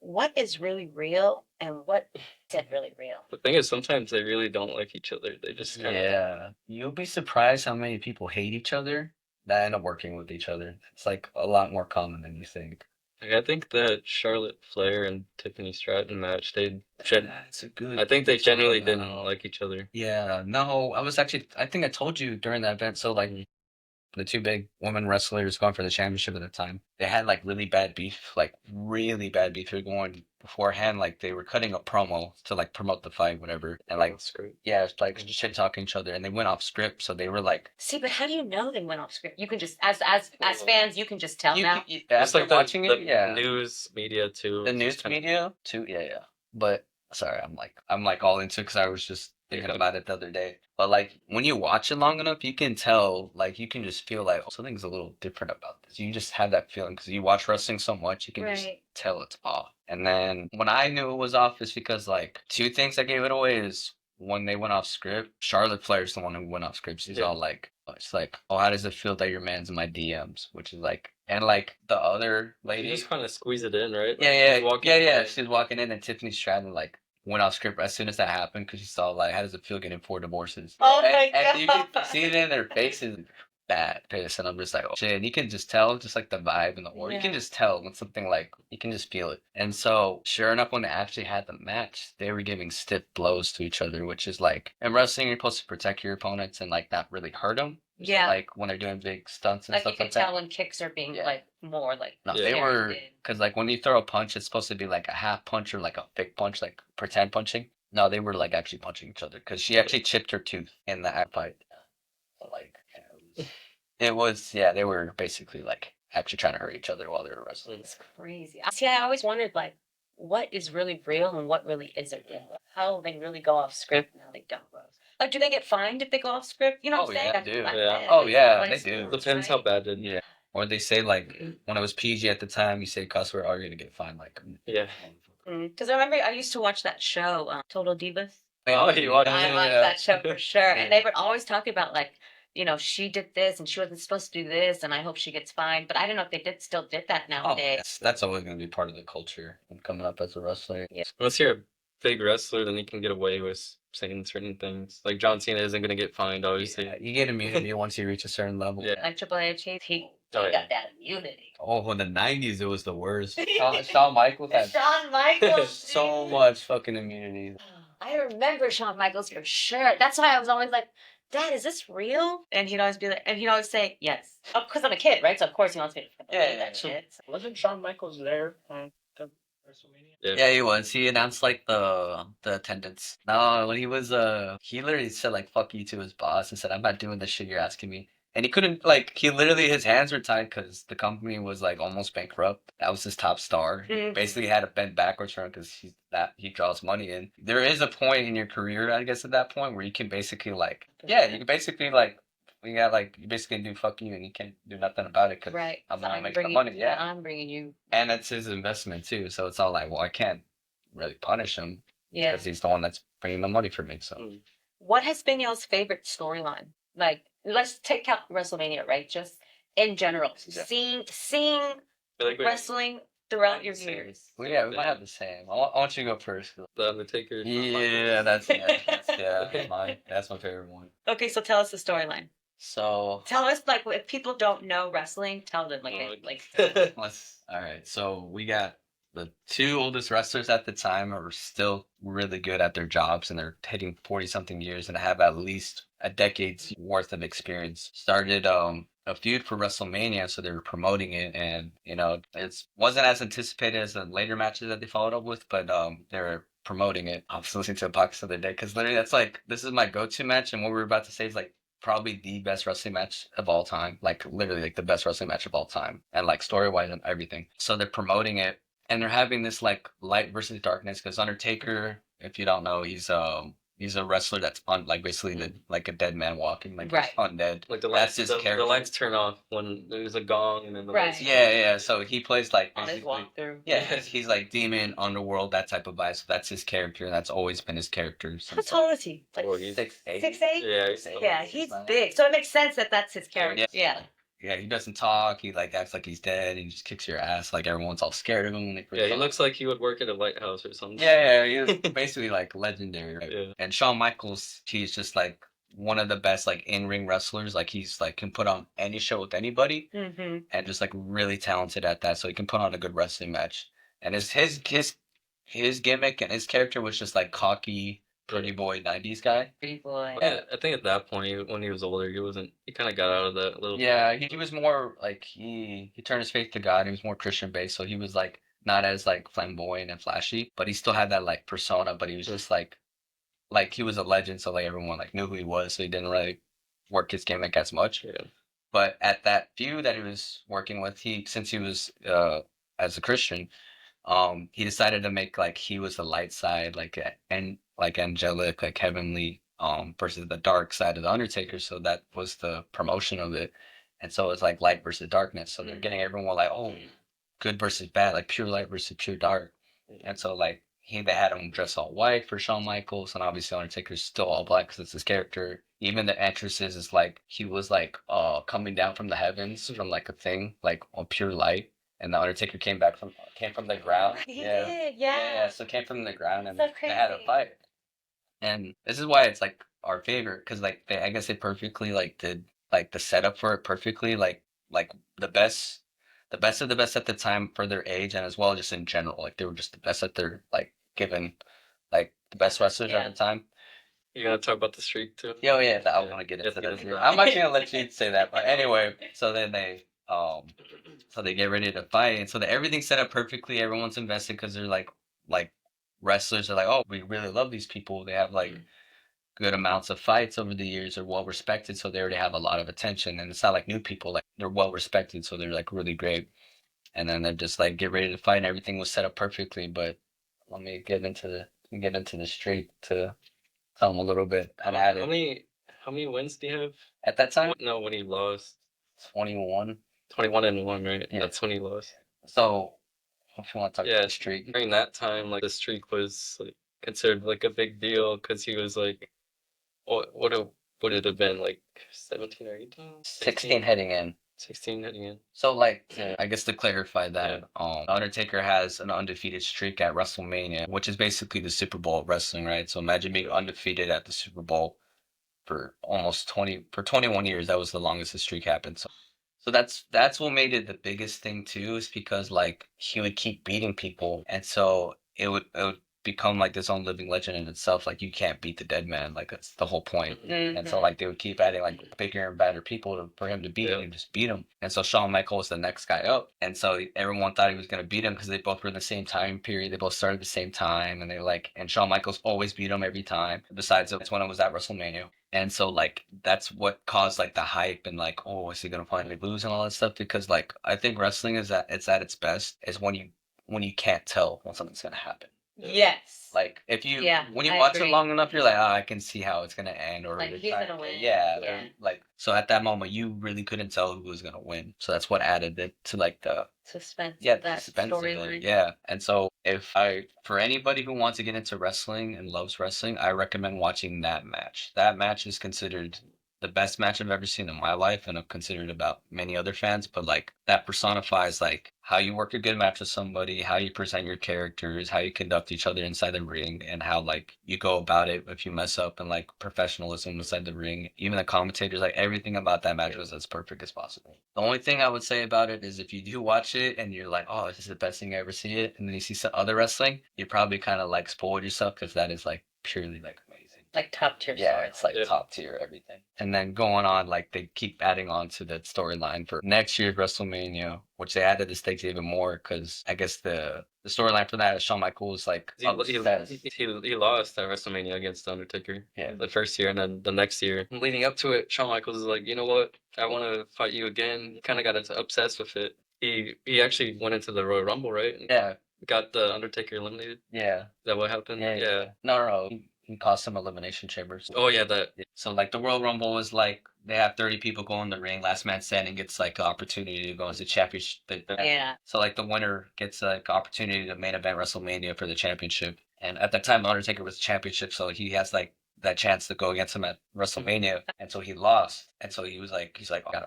what is really real and what isn't really real? The thing is, sometimes they really don't like each other. They just kind of. Yeah, you'll be surprised how many people hate each other that end up working with each other. It's like a lot more common than you think. Like, I think that Charlotte Flair and Tiffany Stratton match, That's a good. I think they genuinely no, didn't no. like each other. Yeah, no, I think I told you during that event. So like the two big women wrestlers going for the championship at the time, they had like really bad beef, like really bad beef. They were going beforehand, like they were cutting a promo to like promote the fight, whatever, and like That's great. yeah, it's like shit talking each other, and they went off script, so they were like See, but how do you know they went off script? You can just, as fans, you can just tell now. Just after like watching the it, yeah, news media too. the it's news just kinda- media too, yeah. But sorry, I'm like all into because I was just thinking Yeah. about it the other day. But like when you watch it long enough, you can tell, like you can just feel like oh, something's a little different about this. You just have that feeling because you watch wrestling so much, you can just Right. tell it's off. And then when I knew it was off is because like two things that gave it away is when they went off script. Charlotte Flair's the one who went off script. She's Yeah. all like, it's like, oh, how does it feel that your man's in my DMs? Which is like, and like the other You lady, just kind of squeeze it in, right? yeah, Like, yeah, she's walking yeah. by. She's walking in, and Tiffany Stratton like went off script as soon as that happened because she saw like, how does it feel getting 4 divorces? Oh my And you can God. see it in their faces, bad piss, and I'm just like, oh shit. And you can just tell, just like the vibe and the aura. You can Yeah. just tell when something like you can just feel it. And so, sure enough, when they actually had the match, they were giving stiff blows to each other, which is like in wrestling, you're supposed to protect your opponents and like not really hurt them. Yeah. Like when they're doing big stunts and Like you stuff can like that. tell when kicks are being Yeah. like more like No, Yeah. they were directed. because like when you throw a punch, it's supposed to be like a half punch or like a fake punch, like pretend punching. No, they were like actually punching each other because she actually chipped her tooth in the act fight. So, like it was yeah, they were basically like actually trying to hurt each other while they were wrestling. It's crazy. See, I always wondered like what is really real and what really isn't real. How they really go off script and how they don't. Like, do they get fined if they go off script? You know what Oh, I'm saying? yeah, they do. Yeah. Oh, yeah, But they it's do. sports, Depends how right? bad it. Yeah. Or they say like when it was PG at the time, you say cuss word, are you gonna get fined like Yeah. Because I remember I used to watch that show, Total Divas. Oh, you watched I it? watched yeah. that show for sure, and they would always talk about like, you know, she did this and she wasn't supposed to do this, and I hope she gets fined. But I don't know if they still did that Oh, nowadays. that's always gonna be part of the culture when coming up as a wrestler. Yeah. Unless you're a big wrestler, then you can get away with saying certain things. Like John Cena isn't gonna get fined, obviously. Yeah, you get immunity once you reach a certain level. Yeah. Like Triple H, he Oh, yeah. got that immunity. Oh, in the '90s, it was the worst. Shawn Michaels had Shawn Michaels. so much fucking immunity. I remember Shawn Michaels for sure. That's why I was always like, Dad, is this real? And he'd always be like, and he'd always say, yes. Because I'm a kid, right? So of course he wants me to believe that shit. Wasn't Shawn Michaels there on the WrestleMania? Yeah, he was. He announced like the attendance. No, when he was he literally said like fuck you to his boss and said I'm not doing the shit you're asking me. And he couldn't like he literally his hands were tied because the company was like almost bankrupt. That was his top star. He Mhm. basically had to bend backwards for him because he draws money in. There is a point in your career, I guess, at that point where you can basically like yeah, you can basically like you got like you basically do fuck you and you can't do nothing about it because Right. I'm So not making the bringing- money. Yeah. I'm bringing you. And it's his investment too, so it's all like, well, I can't really punish him Yeah. because he's the one that's bringing the money for me. So Mm. What has been y'all's favorite storyline? Like, let's take out WrestleMania, right? Just in general, Yeah. seeing I feel like we- wrestling throughout your Same. years. well, yeah, we might have the same. I want you to go first. The Undertaker. Yeah, that's mine. That's my favorite one. Okay, so tell us the storyline. So Tell us, like, if people don't know wrestling, tell them, like, Oh, like. let's. All right. So we got the two oldest wrestlers at the time are still really good at their jobs, and they're hitting 40-something years and have at least a decade's worth of experience. Started a feud for WrestleMania, so they were promoting it, and you know it wasn't as anticipated as the later matches that they followed up with, but they were promoting it. I was listening to a podcast the other day because literally that's like this is my go-to match, and what we're about to say is like probably the best wrestling match of all time, like literally like the best wrestling match of all time, and like story-wise and everything. So they're promoting it, and they're having this like light versus darkness because Undertaker, if you don't know, he's a wrestler that's like basically like a dead man walking, like Right. undead. Like the That's lights, his the character. lights turn off when there's a gong and then the Right. lights. Yeah. So he plays like On his basically. walkthrough. Yeah, he's like demon, underworld, that type of vibe. So that's his character, and that's always been his character. How tall is he? Like Oh, he's 6'8". 6'8"? Yeah, he's Yeah, he's big. So it makes sense that that's his character. Yeah. yeah, he doesn't talk. He like acts like he's dead, and he just kicks your ass. Like everyone's all scared of him when they first Yeah, he saw him. looks like he would work at a lighthouse or something. Yeah, he was basically like legendary, right? Yeah. And Shawn Michaels, he's just like one of the best like in-ring wrestlers. Like he's like can put on any show with anybody, and just like really talented at that. So he can put on a good wrestling match. And his gimmick and his character was just like cocky, pretty boy '90s guy. Pretty boy. Yeah, I think at that point, when he was older, he kind of got out of that a little bit. Yeah, he was more like he turned his faith to God. He was more Christian based, so he was like not as like flamboyant and flashy, but he still had that like persona. But he was just like he was a legend, so like everyone like knew who he was. So he didn't really work his gimmick as much. Yeah. But at that feud that he was working with, since he was as a Christian, he decided to make like he was the light side, like and like angelic, like heavenly, versus the dark side of the Undertaker. So that was the promotion of it, and so it's like light versus darkness. So they're getting everyone like, oh, good versus bad, like pure light versus pure dark. And so like they had him dress all white for Shawn Michaels, and obviously Undertaker's still all black because it's his character. Even the entrances is like he was like coming down from the heavens from like a thing like on pure light, and the Undertaker came from the ground. He did, yeah. So came from the ground, and So they had a crazy. fight. And this is why it's like our favorite because like I guess they perfectly like did like the setup for it perfectly, like the best of the best at the time for their age and as well just in general. Like they were just the best at their like given like the best wrestlers Yeah. at the time. You gonna talk about the streak too? Yeah, I Yeah. want to get Let's into get that. into that. I'm actually gonna let you say that, but anyway, so then so they get ready to fight, and so everything's set up perfectly. Everyone's invested because they're like wrestlers are like, oh, we really love these people. They have like good amounts of fights over the years. They're well respected, so they already have a lot of attention. And it's not like new people; like they're well respected, so they're like really great. And then they're just like get ready to fight, and everything was set up perfectly. But let me get into the streak to tell them a little bit. How, I had how it many how many wins do you have? at that time, No, when he lost 21. 21-1, right? Yeah. That's when he lost. So if you want to talk Yeah, about the streak, during that time, like the streak was like considered like a big deal because he was like, what would it have been like 17 or 18? 16 heading in. 16 heading in. So like I guess to clarify that, Undertaker has an undefeated streak at WrestleMania, which is basically the Super Bowl of wrestling, right? So imagine being undefeated at the Super Bowl for 21 years. That was the longest the streak happened. So that's what made it the biggest thing too, is because like he would keep beating people, and so it would become like this own living legend in itself. Like you can't beat the dead man. Like that's the whole point. And so like they would keep adding like bigger and better people for him to beat, Yeah. and just beat him. And so Shawn Michaels was the next guy up, and so everyone thought he was gonna beat him because they both were in the same time period. They both started at the same time, and they were like, and Shawn Michaels always beat him every time. Besides, that's when it was at WrestleMania. And so like that's what caused like the hype and like, oh, is he gonna finally lose and all that stuff? Because like I think wrestling is at its best is when you can't tell when something's gonna happen. Yes. Like if you Yeah, when you I watch agree. it long enough, you're like, oh, I can see how it's gonna end, or Like, they're he's trying gonna win. Yeah, Yeah. like so at that moment, you really couldn't tell who was gonna win. So that's what added it to like the Suspense. yeah, That suspense of it. storyline. Yeah. And so for anybody who wants to get into wrestling and loves wrestling, I recommend watching that match. That match is considered the best match I've ever seen in my life, and I've considered about many other fans, but like that personifies like how you work a good match with somebody, how you present your characters, how you conduct each other inside the ring, and how like you go about it if you mess up, and like professionalism inside the ring. Even the commentators, like everything about that match was as perfect as possible. The only thing I would say about it is if you do watch it and you're like, oh, this is the best thing I ever see it, and then you see some other wrestling, you probably kind of like spoiled yourself because that is like purely like amazing. Like top tier. Yeah, it's like Yeah. top tier everything. And then going on, like they keep adding on to the storyline for next year's WrestleMania, which they added the stakes even more because I guess the storyline for that is Shawn Michaels like He obsessed. he lost at WrestleMania against The Undertaker. Yeah. The first year, and then the next year, leading up to it, Shawn Michaels is like, you know what? I want to fight you again. Kind of got obsessed with it. He actually went into the Royal Rumble, right? And Yeah, got the Undertaker eliminated. yeah, Is that what happened? yeah. No. He caused some elimination chambers. Oh yeah, that. So like the Royal Rumble was like they have 30 people go in the ring. Last man standing gets like the opportunity to go as a championship. Yeah. So like the winner gets like opportunity to main event WrestleMania for the championship. And at that time, Undertaker was the championship, so he has like that chance to go against him at WrestleMania, and so he lost. And so he's like,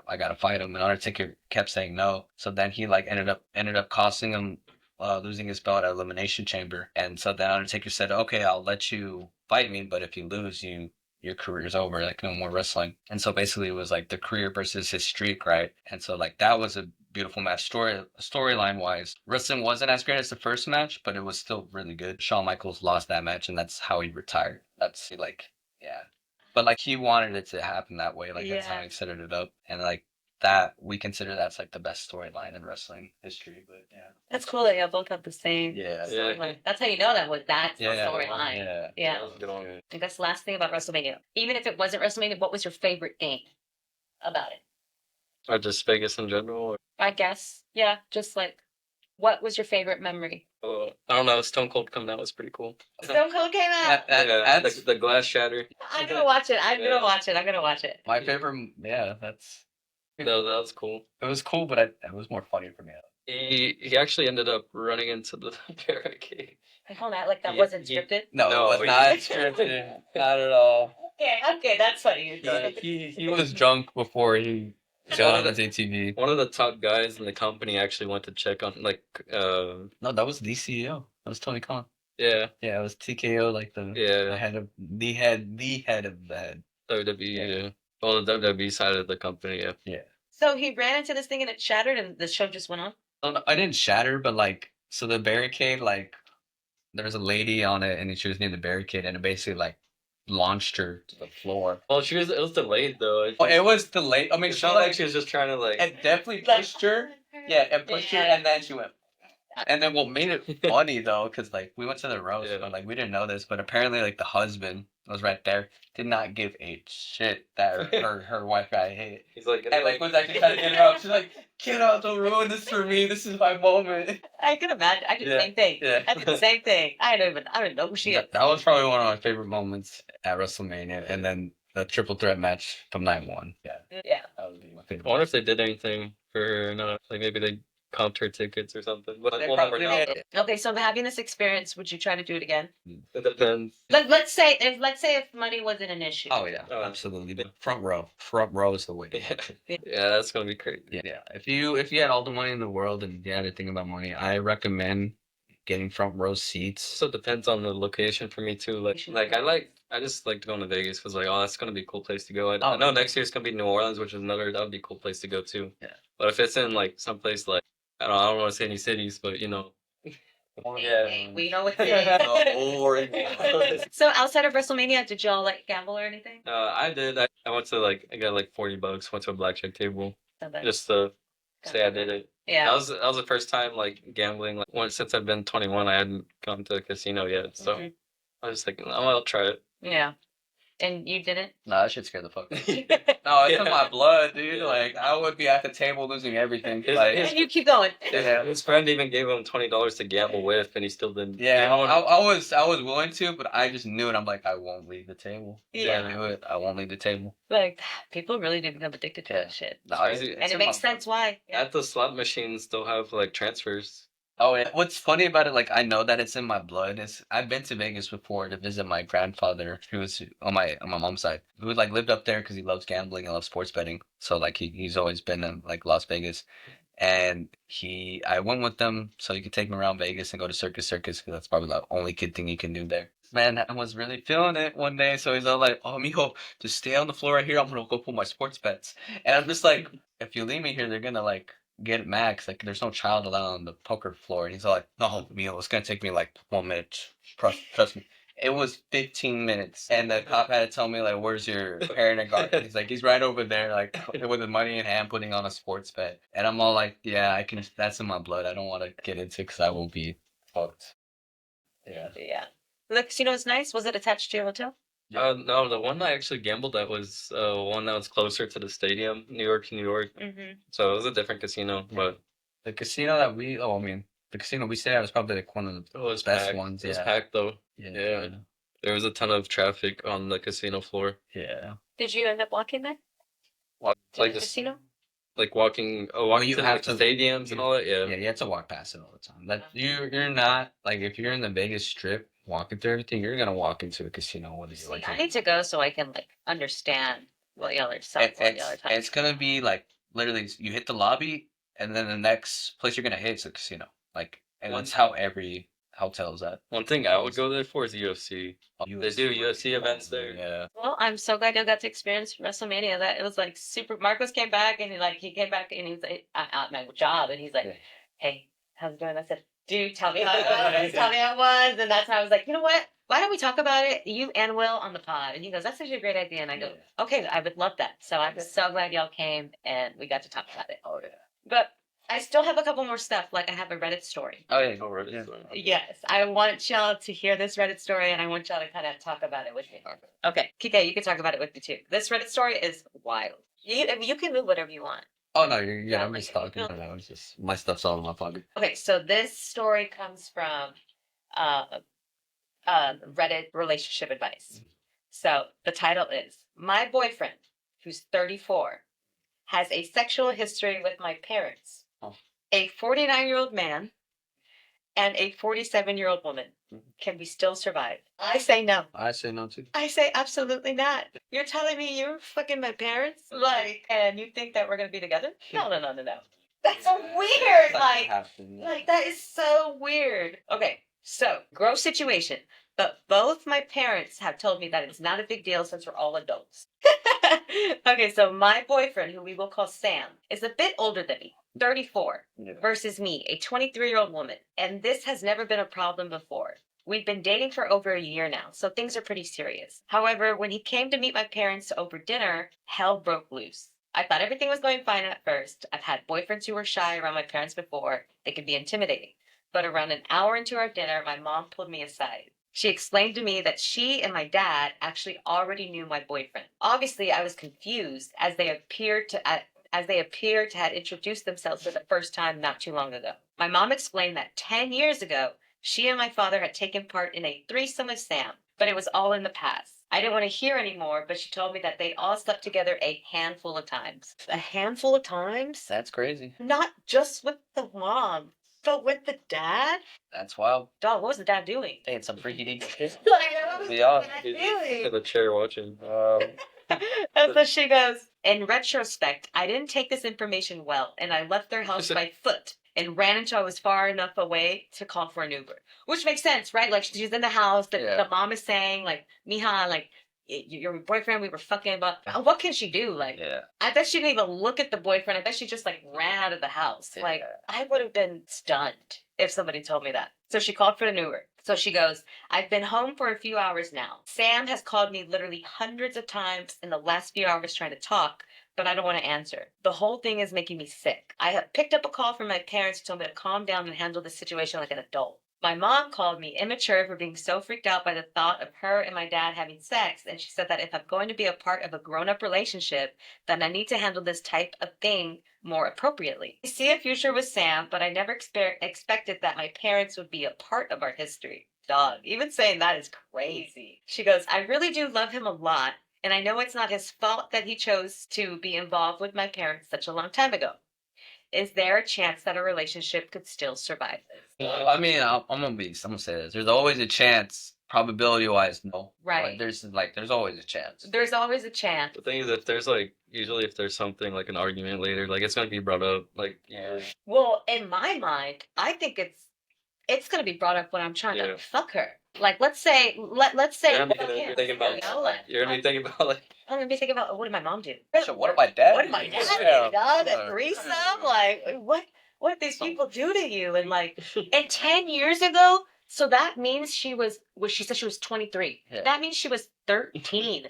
I gotta fight him. And Undertaker kept saying no. So then he like ended up costing him losing his belt at Elimination Chamber. And so then Undertaker said, okay, I'll let you fight me, but if you lose, your career's over, like no more wrestling. And so basically it was like the career versus his streak, right? And so like that was a beautiful match. Storyline wise, wrestling wasn't as great as the first match, but it was still really good. Shawn Michaels lost that match, and that's how he retired. That's like, yeah. But like he wanted it to happen that way. Like that's how Yeah. he set it up, and like that we consider that's like the best storyline in wrestling history. But yeah, That's cool that y'all both have the same yeah, Yeah. storyline. That's how you know that's the yeah, storyline. yeah. Yeah. That was a good one. I think that's the last thing about WrestleMania. Even if it wasn't WrestleMania, what was your favorite game about it? Or just Vegas in general. I guess. Yeah. Just like, what was your favorite memory? I don't know. Stone Cold coming out was pretty cool. Stone Cold came out. Yeah, That's the glass shatter. I'm gonna watch it. I'm Yeah. gonna watch it. I'm gonna watch it. my favorite. Yeah, that's No, that was cool. it was cool, but it was more funny for me. He actually ended up running into the barricade. Like, hold on, like that Yeah, wasn't yeah. scripted. No, No, it was he- not scripted. Not at all. Okay, that's funny. He was drunk before he got on his ATV. One of the top guys in the company actually went to check on No, that was the CEO. That was Tony Khan. yeah, Yeah, it was TKO, like the yeah, head of the head of the head. WWE, Yeah. yeah. Well, the WWE side of the company, yeah. Yeah. So he ran into this thing and it shattered, and the show just went on. Oh, no, I didn't shatter, but like, so the barricade, like, there was a lady on it, and she was near the barricade, and it basically like launched her to the floor. Well, it was delayed though. Oh, it was delayed. I mean, It she felt like like she was just trying to like. it definitely pushed her. Yeah, it pushed her, Yeah. and then she went. And then what made it funny though, because like we went to the roast, Yeah. but like we didn't know this, but apparently like the husband was right there, did not give a shit that her wife got hit, He's like, and like was actually trying to get her up. She's like, "Get out! Don't ruin this for me. This is my moment." I can imagine. I did Yeah, the same thing. yeah. I did the same thing. I don't know who she is. That was probably one of my favorite moments at WrestleMania, and then the triple threat match from night one. Yeah, Yeah. that would be my I favorite. wonder if they did anything for her or not. Like maybe they comped her tickets or something. But They we'll never probably know. did. Okay, so having this experience, would you try to do it again? It depends. Let's say if money wasn't an issue. Oh yeah, Oh, absolutely. The front row is the way. Yeah, that's gonna be crazy. Yeah. If you had all the money in the world and you had to think about money, I recommend getting front row seats. So it depends on the location for me too. I just like going to Vegas because like, oh, that's gonna be a cool place to go. I know next year's gonna be New Orleans, which is that would be a cool place to go too. Yeah. But if it's in like someplace like I don't want to say any cities, but you know. Hey, we know what The So outside of WrestleMania, did y'all like gamble or anything? I did. I went to I got like $40. Went to a blackjack table So that- just to say I did it. yeah. That was the first time like gambling. Like since I've been 21, I hadn't gone to a casino yet. So Mhm. I was just like, oh, I'll try it. Yeah. And you didn't? Nah, that shit scared the fuck out of me. No, it's in Yeah. my blood, dude. Like I would be at the table losing everything. Like And you keep going. yeah. His friend even gave him $20 to gamble with, and he still didn't. Yeah, didn't want- I was willing to, but I just knew it. I'm like, I won't leave the table. Yeah. I knew it. I won't leave the table. Like people really do become addicted to Yeah. that shit. No, Crazy. it's And it in makes my sense why. Yeah. At the slot machines, still have like transfers. Oh, yeah. What's funny about it, like I know that it's in my blood. Is I've been to Vegas before to visit my grandfather, who was on my mom's side, who like lived up there because he loves gambling and loves sports betting. So like he's always been in like Las Vegas, and I went with them so he could take me around Vegas and go to Circus because that's probably the only kid thing you can do there. Man, I was really feeling it one day, so he's all like, "Oh, mijo, just stay on the floor right here. I'm gonna go put my sports bets." And I'm just like, "If you leave me here, they're gonna like." Get max, like there's no child allowed on the poker floor, and he's all like, "No, Mio, it's gonna take me like 1 minute. Trust me." It was 15 minutes, and the cop had to tell me like, "Where's your parent guard?" He's like, "He's right over there, like with the money in hand, putting on a sports bet." And I'm all like, "Yeah, I can. That's in my blood. I don't want to get into because I will be fucked." Yeah. Yeah. The casino is nice. Was it attached to your hotel? No, the one I actually gambled at was one that was closer to the stadium, New York, New York. Mm-hmm. So it was a different casino, but The casino that the casino we stayed at was probably like one of the it was best packed. ones. It was Yeah. packed though. Yeah. Yeah. There was a ton of traffic on the casino floor. Yeah. Did you end up walking there? To Like the just casino? like walking you to have the to- stadiums and all that. Yeah, you have to walk past it all the time. That you're not like if you're in the Vegas Strip, walking through everything. You're gonna walk into a casino whether you See, like I it. need to go so I can like understand what y'all are And selling, what y'all are it's talking. it's gonna be like literally you hit the lobby and then the next place you're gonna hit is a casino. Like, and One- that's how every hotel is at. One thing I would go there for is UFC. They do UFC. UFC events there. Yeah. Well, I'm so glad you got to experience WrestleMania. That it was like super. Marcos came back and he came back and he was like, at my job and he's like, Yeah. "Hey, how's it going?" I said, "Dude, tell me how it was. Tell me how it was." And that's how I was like, "You know what? Why don't we talk about it, you and Will, on the pod?" And he goes, "That's actually a great idea." And I go, Yeah. "Okay, I would love that." So I'm so glad y'all came and we got to talk about it. Oh yeah. But I still have a couple more stuff. Like I have a Reddit story. Oh yeah. Oh, right. Yeah. Yes, I want y'all to hear this Reddit story, and I want y'all to kind of talk about it with me. Okay, Kike, you can talk about it with me too. This Reddit story is wild. You can move whatever you want. Oh no, you're Yeah, I'm like, just talking. no. No, it's just my stuff's all in my pocket. Okay, so this story comes from uh, Reddit relationship advice. So the title is "My boyfriend, who's 34, has a sexual history with my parents, Oh. a 49-year-old man, and a 47-year-old woman. Mhm. Can we still survive?" I say no. I say no too. I say absolutely not. You're telling me you're fucking my parents? Like, and you think that we're gonna be together? No, no, no, no, no. That's so weird. Like that is so weird. Okay, so gross situation. But both my parents have told me that it's not a big deal since we're all adults. Okay, so my boyfriend, who we will call Sam, is a bit older than me, 34, Yeah. versus me, a 23-year-old woman. And this has never been a problem before. We've been dating for over a year now, so things are pretty serious. However, when he came to meet my parents over dinner, hell broke loose. I thought everything was going fine at first. I've had boyfriends who were shy around my parents before. They could be intimidating. But around an hour into our dinner, my mom pulled me aside. She explained to me that she and my dad actually already knew my boyfriend. Obviously, I was confused as they appeared to have introduced themselves for the first time not too long ago. My mom explained that 10 years ago, she and my father had taken part in a threesome with Sam, but it was all in the past. I didn't want to hear anymore, but she told me that they all slept together a handful of times. A handful of times? That's crazy. Not just with the mom, but with the dad? That's wild. Dog, what was the dad doing? Hey, it's some freaky deep shit. Like, what was the Yeah. dad In doing? the chair watching. And so she goes, "In retrospect, I didn't take this information well, and I left their house by foot and ran until I was far enough away to call for an Uber." Which makes sense, right? Like she's in the house, Yeah. the mom is saying, like, "Mija, like, your boyfriend, we were fucking," but what can she do? Like, Yeah. I bet she didn't even look at the boyfriend. I bet she just like ran out of the house. Like, Yeah. I would have been stunned if somebody told me that. So she called for an Uber. So she goes, "I've been home for a few hours now. Sam has called me literally hundreds of times in the last few hours trying to talk, but I don't want to answer. The whole thing is making me sick. I have picked up a call from my parents who told me to calm down and handle the situation like an adult. My mom called me immature for being so freaked out by the thought of her and my dad having sex, and she said that if I'm going to be a part of a grown-up relationship, then I need to handle this type of thing more appropriately. I see a future with Sam, but I never expected that my parents would be a part of our history." Dog, even saying that is crazy. She goes, "I really do love him a lot, and I know it's not his fault that he chose to be involved with my parents such a long time ago. Is there a chance that a relationship could still survive this?" I mean, I'm gonna say this. There's always a chance, probability wise, no. Right. Like there's always a chance. There's always a chance. The thing is, if there's like, usually if there's something like an argument later, like it's gonna be brought up. Like, Yeah. Well, in my mind, I think it's gonna be brought up when I'm trying Yeah. to fuck her. Like, let's say, let's say, you're gonna fuck be him, thinking about, you know, like, you're gonna be thinking about like, I'm gonna be thinking about, what did my mom do? So what did my dad? What did my dad do, dog? A Yeah. threesome? Like, what did these people do to you? And like, and 10 years ago, so that means she said she was 23. Yeah. That means she was 13.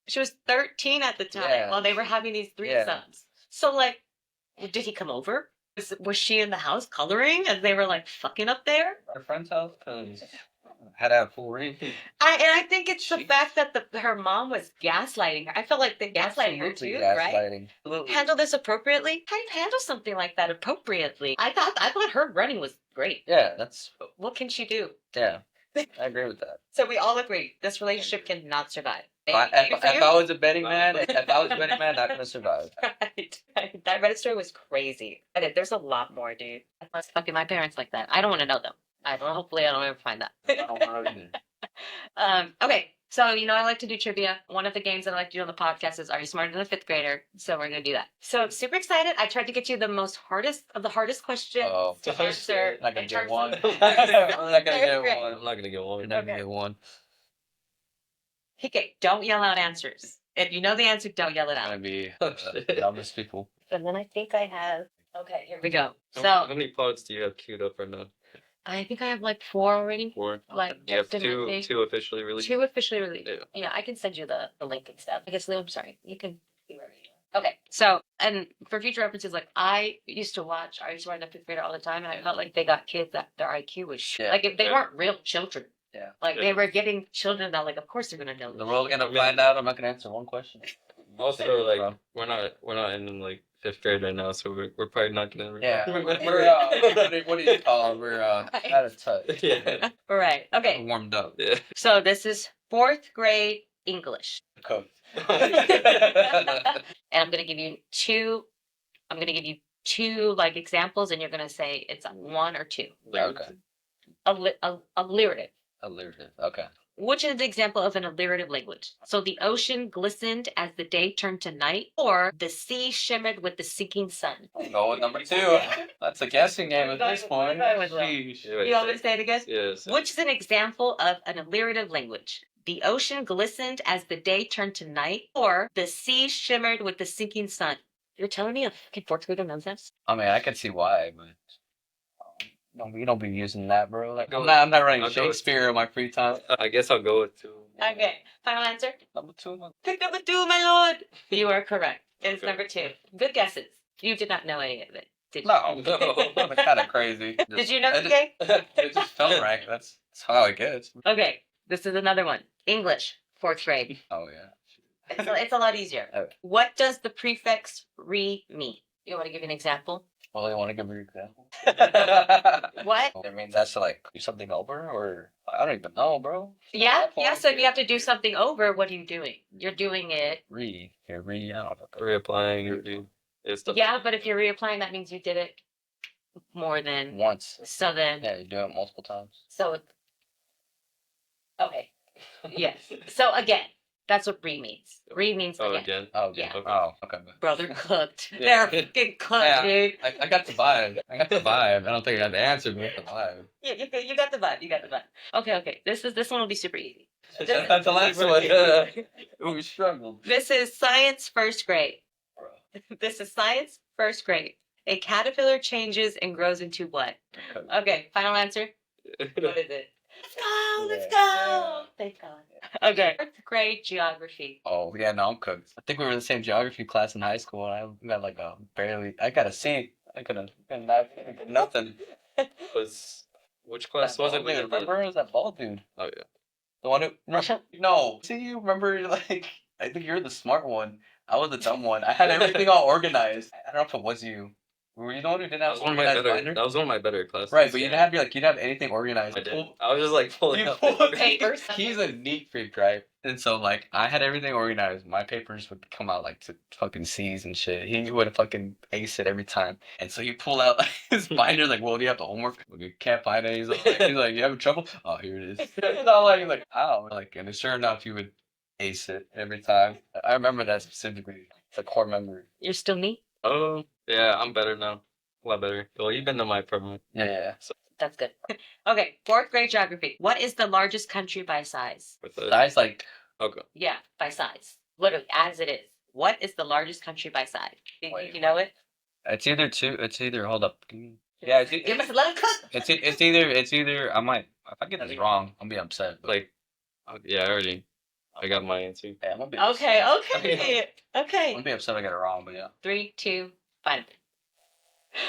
She was 13 at the time Yeah. while they were having these threesomes. Yeah. So like, did he come over? Was she in the house coloring as they were like fucking up there? Our friend's house, cause had to have full ring. I think it's the Jeez. fact that her mom was gaslighting her. I felt like they gaslighting her too, right? Gaslighting. Absolutely. Handle this appropriately. How do you handle something like that appropriately? I thought her running was great. Yeah, that's What can she do? yeah. I agree with that. So we all agree this relationship cannot survive. If I was a betting man, not gonna survive. Right. That Reddit story was crazy. There's a lot more, dude. I was fucking my parents like that. I don't want to know them. I don't. Hopefully, I don't ever find that. I don't know either. Okay, so you know I like to do trivia. One of the games that I like to do on the podcast is Are You Smarter Than a Fifth Grader? So we're gonna do that. So I'm super excited. I tried to get you the hardest questions Oh, to answer. not gonna in get terms one. of- I'm not gonna get Great. one. I'm not gonna get one. You're not gonna Okay. get one. Okay, don't yell out answers. If you know the answer, don't yell it It's out. gonna be Oh, the shit. dumbest people. And then I think I have. Okay, here we go. How So many pods do you have queued up right now? I think I have like 4 already. 4. Like You have just in my thing. two officially released. 2 officially released. Yeah. Yeah, I can send you the link and stuff. I guess Lou, I'm sorry. You can be wherever you are. Okay, so and for future references, like I used to watch Are You Smarter Than a Fifth Grader all the time, and I felt like they got kids that their IQ was Yeah. like if they Yeah. weren't real children. Yeah. Like Yeah. they were getting children that like of course they're gonna know. The this. world gonna find out. I'm not gonna answer one question. Also, like Bro. we're not in like 5th grade right now, so we're probably not gonna. Yeah. we're, What do you call it? We're out of touch. yeah. All right. Okay. Warmed up. Yeah. So this is 4th grade English, Cooked. and I'm gonna give you 2. I'm gonna give you 2 like examples, and you're gonna say it's a 1 or 2. Okay. Alliterative. Alliterative. Okay. Which is the example of an alliterative language? So the ocean glistened as the day turned to night, or the sea shimmered with the sinking sun. Go with number 2. That's a guessing game at this point. Go with Will. Sheesh. You want me to say it again? Yes. Which is an example of an alliterative language? The ocean glistened as the day turned to night, or the sea shimmered with the sinking sun. You're telling me a fucking 4th grader knows this? I mean, I can see why, but no, we don't be using that, bro. Like, I'll I'm not I'll writing go with- Shakespeare in my free time. I guess I'll go with 2. Okay, final answer? Number 2. Pick number 2, my lord! You are correct. It's Okay. number 2. Good guesses. You did not know any of it, did you? No, No. that's kind of crazy. Did you know it the game? It just felt right. That's how it gets. Okay, this is another one. English, 4th grade. Oh yeah. It's a lot easier. Okay. What does the prefix re mean? You want to give an example? Well, you want to give me an example? What? I mean, that's to, like, do something over, or I don't even know, bro. Yeah, so if you have to do something over, what are you doing? You're doing it. Re. Here, re. I don't know. Reapplying. Dude. It's the Yeah, but if you're reapplying, that means you did it more than. Once. So then, Yeah, you do it multiple times. so. Okay. Yes. So again, that's what re means. Re means Oh, again. again. Oh, Yeah. okay. Oh, okay. Brother cooked. Yeah. They're fucking cooked, Yeah. dude. I got the vibe. I got the vibe. I don't think I got the answer, but I got the vibe. Yeah, you got the vibe. You got the vibe. Okay. This one will be super easy. That's the last one. We struggled. This is science 1st grade. This is science 1st grade. A caterpillar changes and grows into what? Okay, final answer. What is it? Let's go. Let's go. Thank God. Okay. 4th grade geography. Oh yeah, no, I'm cooked. I think we were in the same geography class in high school, and I got like a barely. I got a C. I could have nothing. Was which class was it? Dude, remember? It was that bald dude. Oh yeah. The one who. No. See, you remember? Like, I think you're the smart one. I was the dumb one. I had everything all organized. I don't know if it was you. Were you the one who didn't That have was one of my organized better. binder? That was one of my better classes. Right, but you didn't have you didn't have anything organized. I did. I was just like pulling You up pulled papers. He's a neat freak, right? And so like I had everything organized. My papers would come out like to fucking C's and shit. He would fucking ace it every time. And so you pull out his binder, like, well, do you have the homework? Well, you can't find it. He's like, you having trouble? Oh, here it is. And I'm like, oh, like, and sure enough, he would ace it every time. I remember that specifically. It's a core memory. You're still neat? Oh yeah, I'm better now. A lot better. Well, you've been to my apartment. Yeah. That's good. Okay, 4th grade geography. What is the largest country by size? With the Size like okay. Yeah, by size. Literally, as it is. What is the largest country by size? Do Wait. you know it? it's either hold up. Yeah, Give us a little cook. it's either I might if I get this wrong, I'll be upset. But Like, yeah, I got my answer. yeah, I'm gonna be Okay. I'm Okay. gonna be upset if I get it wrong, but yeah. 3, 2, 1.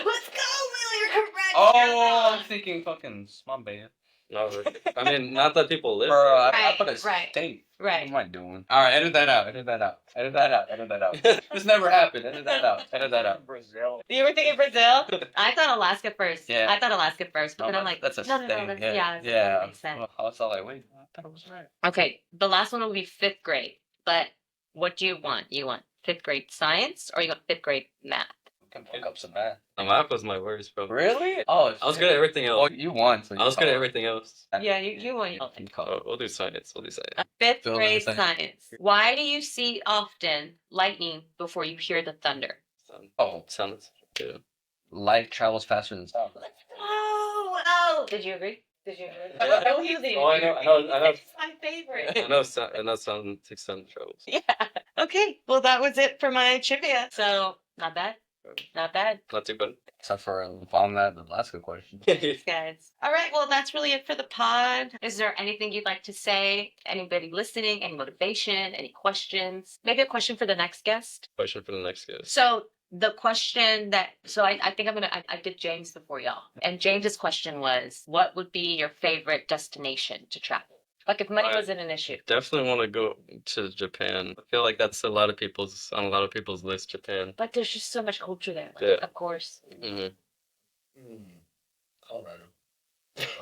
Let's go, Will. You're correct. Oh, I'm thinking fucking Smombe. No, I mean, not that people live. Bro, there. I Right, put a right, state. What Right. am I doing? All right, edit that out. Edit that out. Edit that out. Edit that out. This never happened. Edit that out. Edit that out. Brazil. You were thinking Brazil? I thought Alaska first. Yeah. I thought Alaska first, but then I'm like, that's a no, thing. that's, yeah, that makes sense. Well, I was all like, wait, I thought it was right. Okay, the last one will be 5th grade. But what do you want? You want 5th grade science or you want 5th grade math? Can fuck up some math. Math was my worst, bro. Really? Oh, I was good at everything Oh, else. you won. So I was good at everything else. Yeah, you won. Oh, we'll do science. We'll do science. Fifth Phil, grade science. science. Why do you see often lightning before you hear the thunder? Oh, Sounds. Yeah. light travels faster than sound. Oh! Did you agree? Did you agree? Yeah. No, he didn't. Oh, I know. It's my favorite. I know sound takes sound travels. Yeah. Okay. Well, that was it for my trivia. So not bad. Not bad. Not too bad. Except for on that Alaska question. Thanks, guys. All right. Well, that's really it for the pod. Is there anything you'd like to say? Anybody listening? Any motivation? Any questions? Maybe a question for the next guest. Question for the next guest. So the question that I think I did James before y'all, and James's question was, what would be your favorite destination to travel? Like if money wasn't an issue. Definitely want to go to Japan. I feel like that's on a lot of people's list. Japan. But there's just so much culture there. Yeah. Of course. Mm-hmm. Colorado.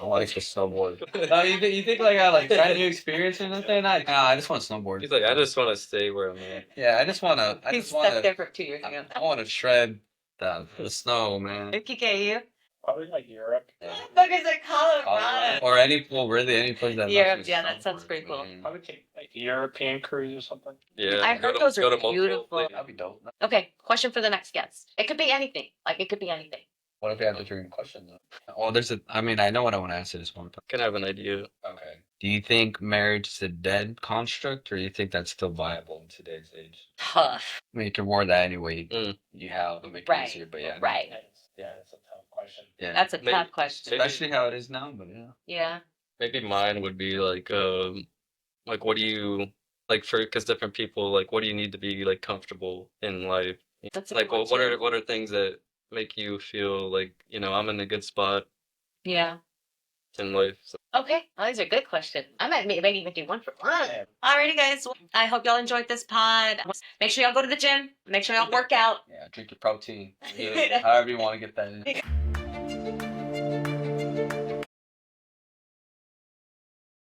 I like to snowboard. No, you think like I like try a new experience or something? Nah, I just want to snowboard. He's like, I just want to stay where I'm at. Yeah, I just want to. I He's just want stuck there to. for 2 years ago. I want to shred the snow, man. KK, you? Probably like Europe. Fuckers like Colorado. Or any place that. Europe, lets yeah, you that sounds snowboard, pretty cool. man. Probably take like European cruise or something. Yeah. I heard those are multiple beautiful. places. That'd be dope. Okay, question for the next guest. It could be anything. Like it could be anything. What if you have to dream question though? Well, I mean, I know what I want to answer this one. Can have an idea. Okay. Do you think marriage is a dead construct, or do you think that's still viable in today's age? Tough. I mean, you can word that any way Mm. you have to make it Right. easier, but yeah. Right. Yeah, it's a tough question. Yeah. That's a Maybe- tough question. Especially how it is now, but yeah. Yeah. Maybe mine would be like what do you like for? Because different people like, what do you need to be like comfortable in life? That's a Like, good what one, are too. what are things that make you feel like I'm in a good spot Yeah. in life? So, Okay. Well, these are good questions. I might maybe even do one for one. Yeah. Alrighty, guys. Well, I hope y'all enjoyed this pod. Make sure y'all go to the gym. Make sure y'all work out. Yeah, drink your protein. However you want to get that in.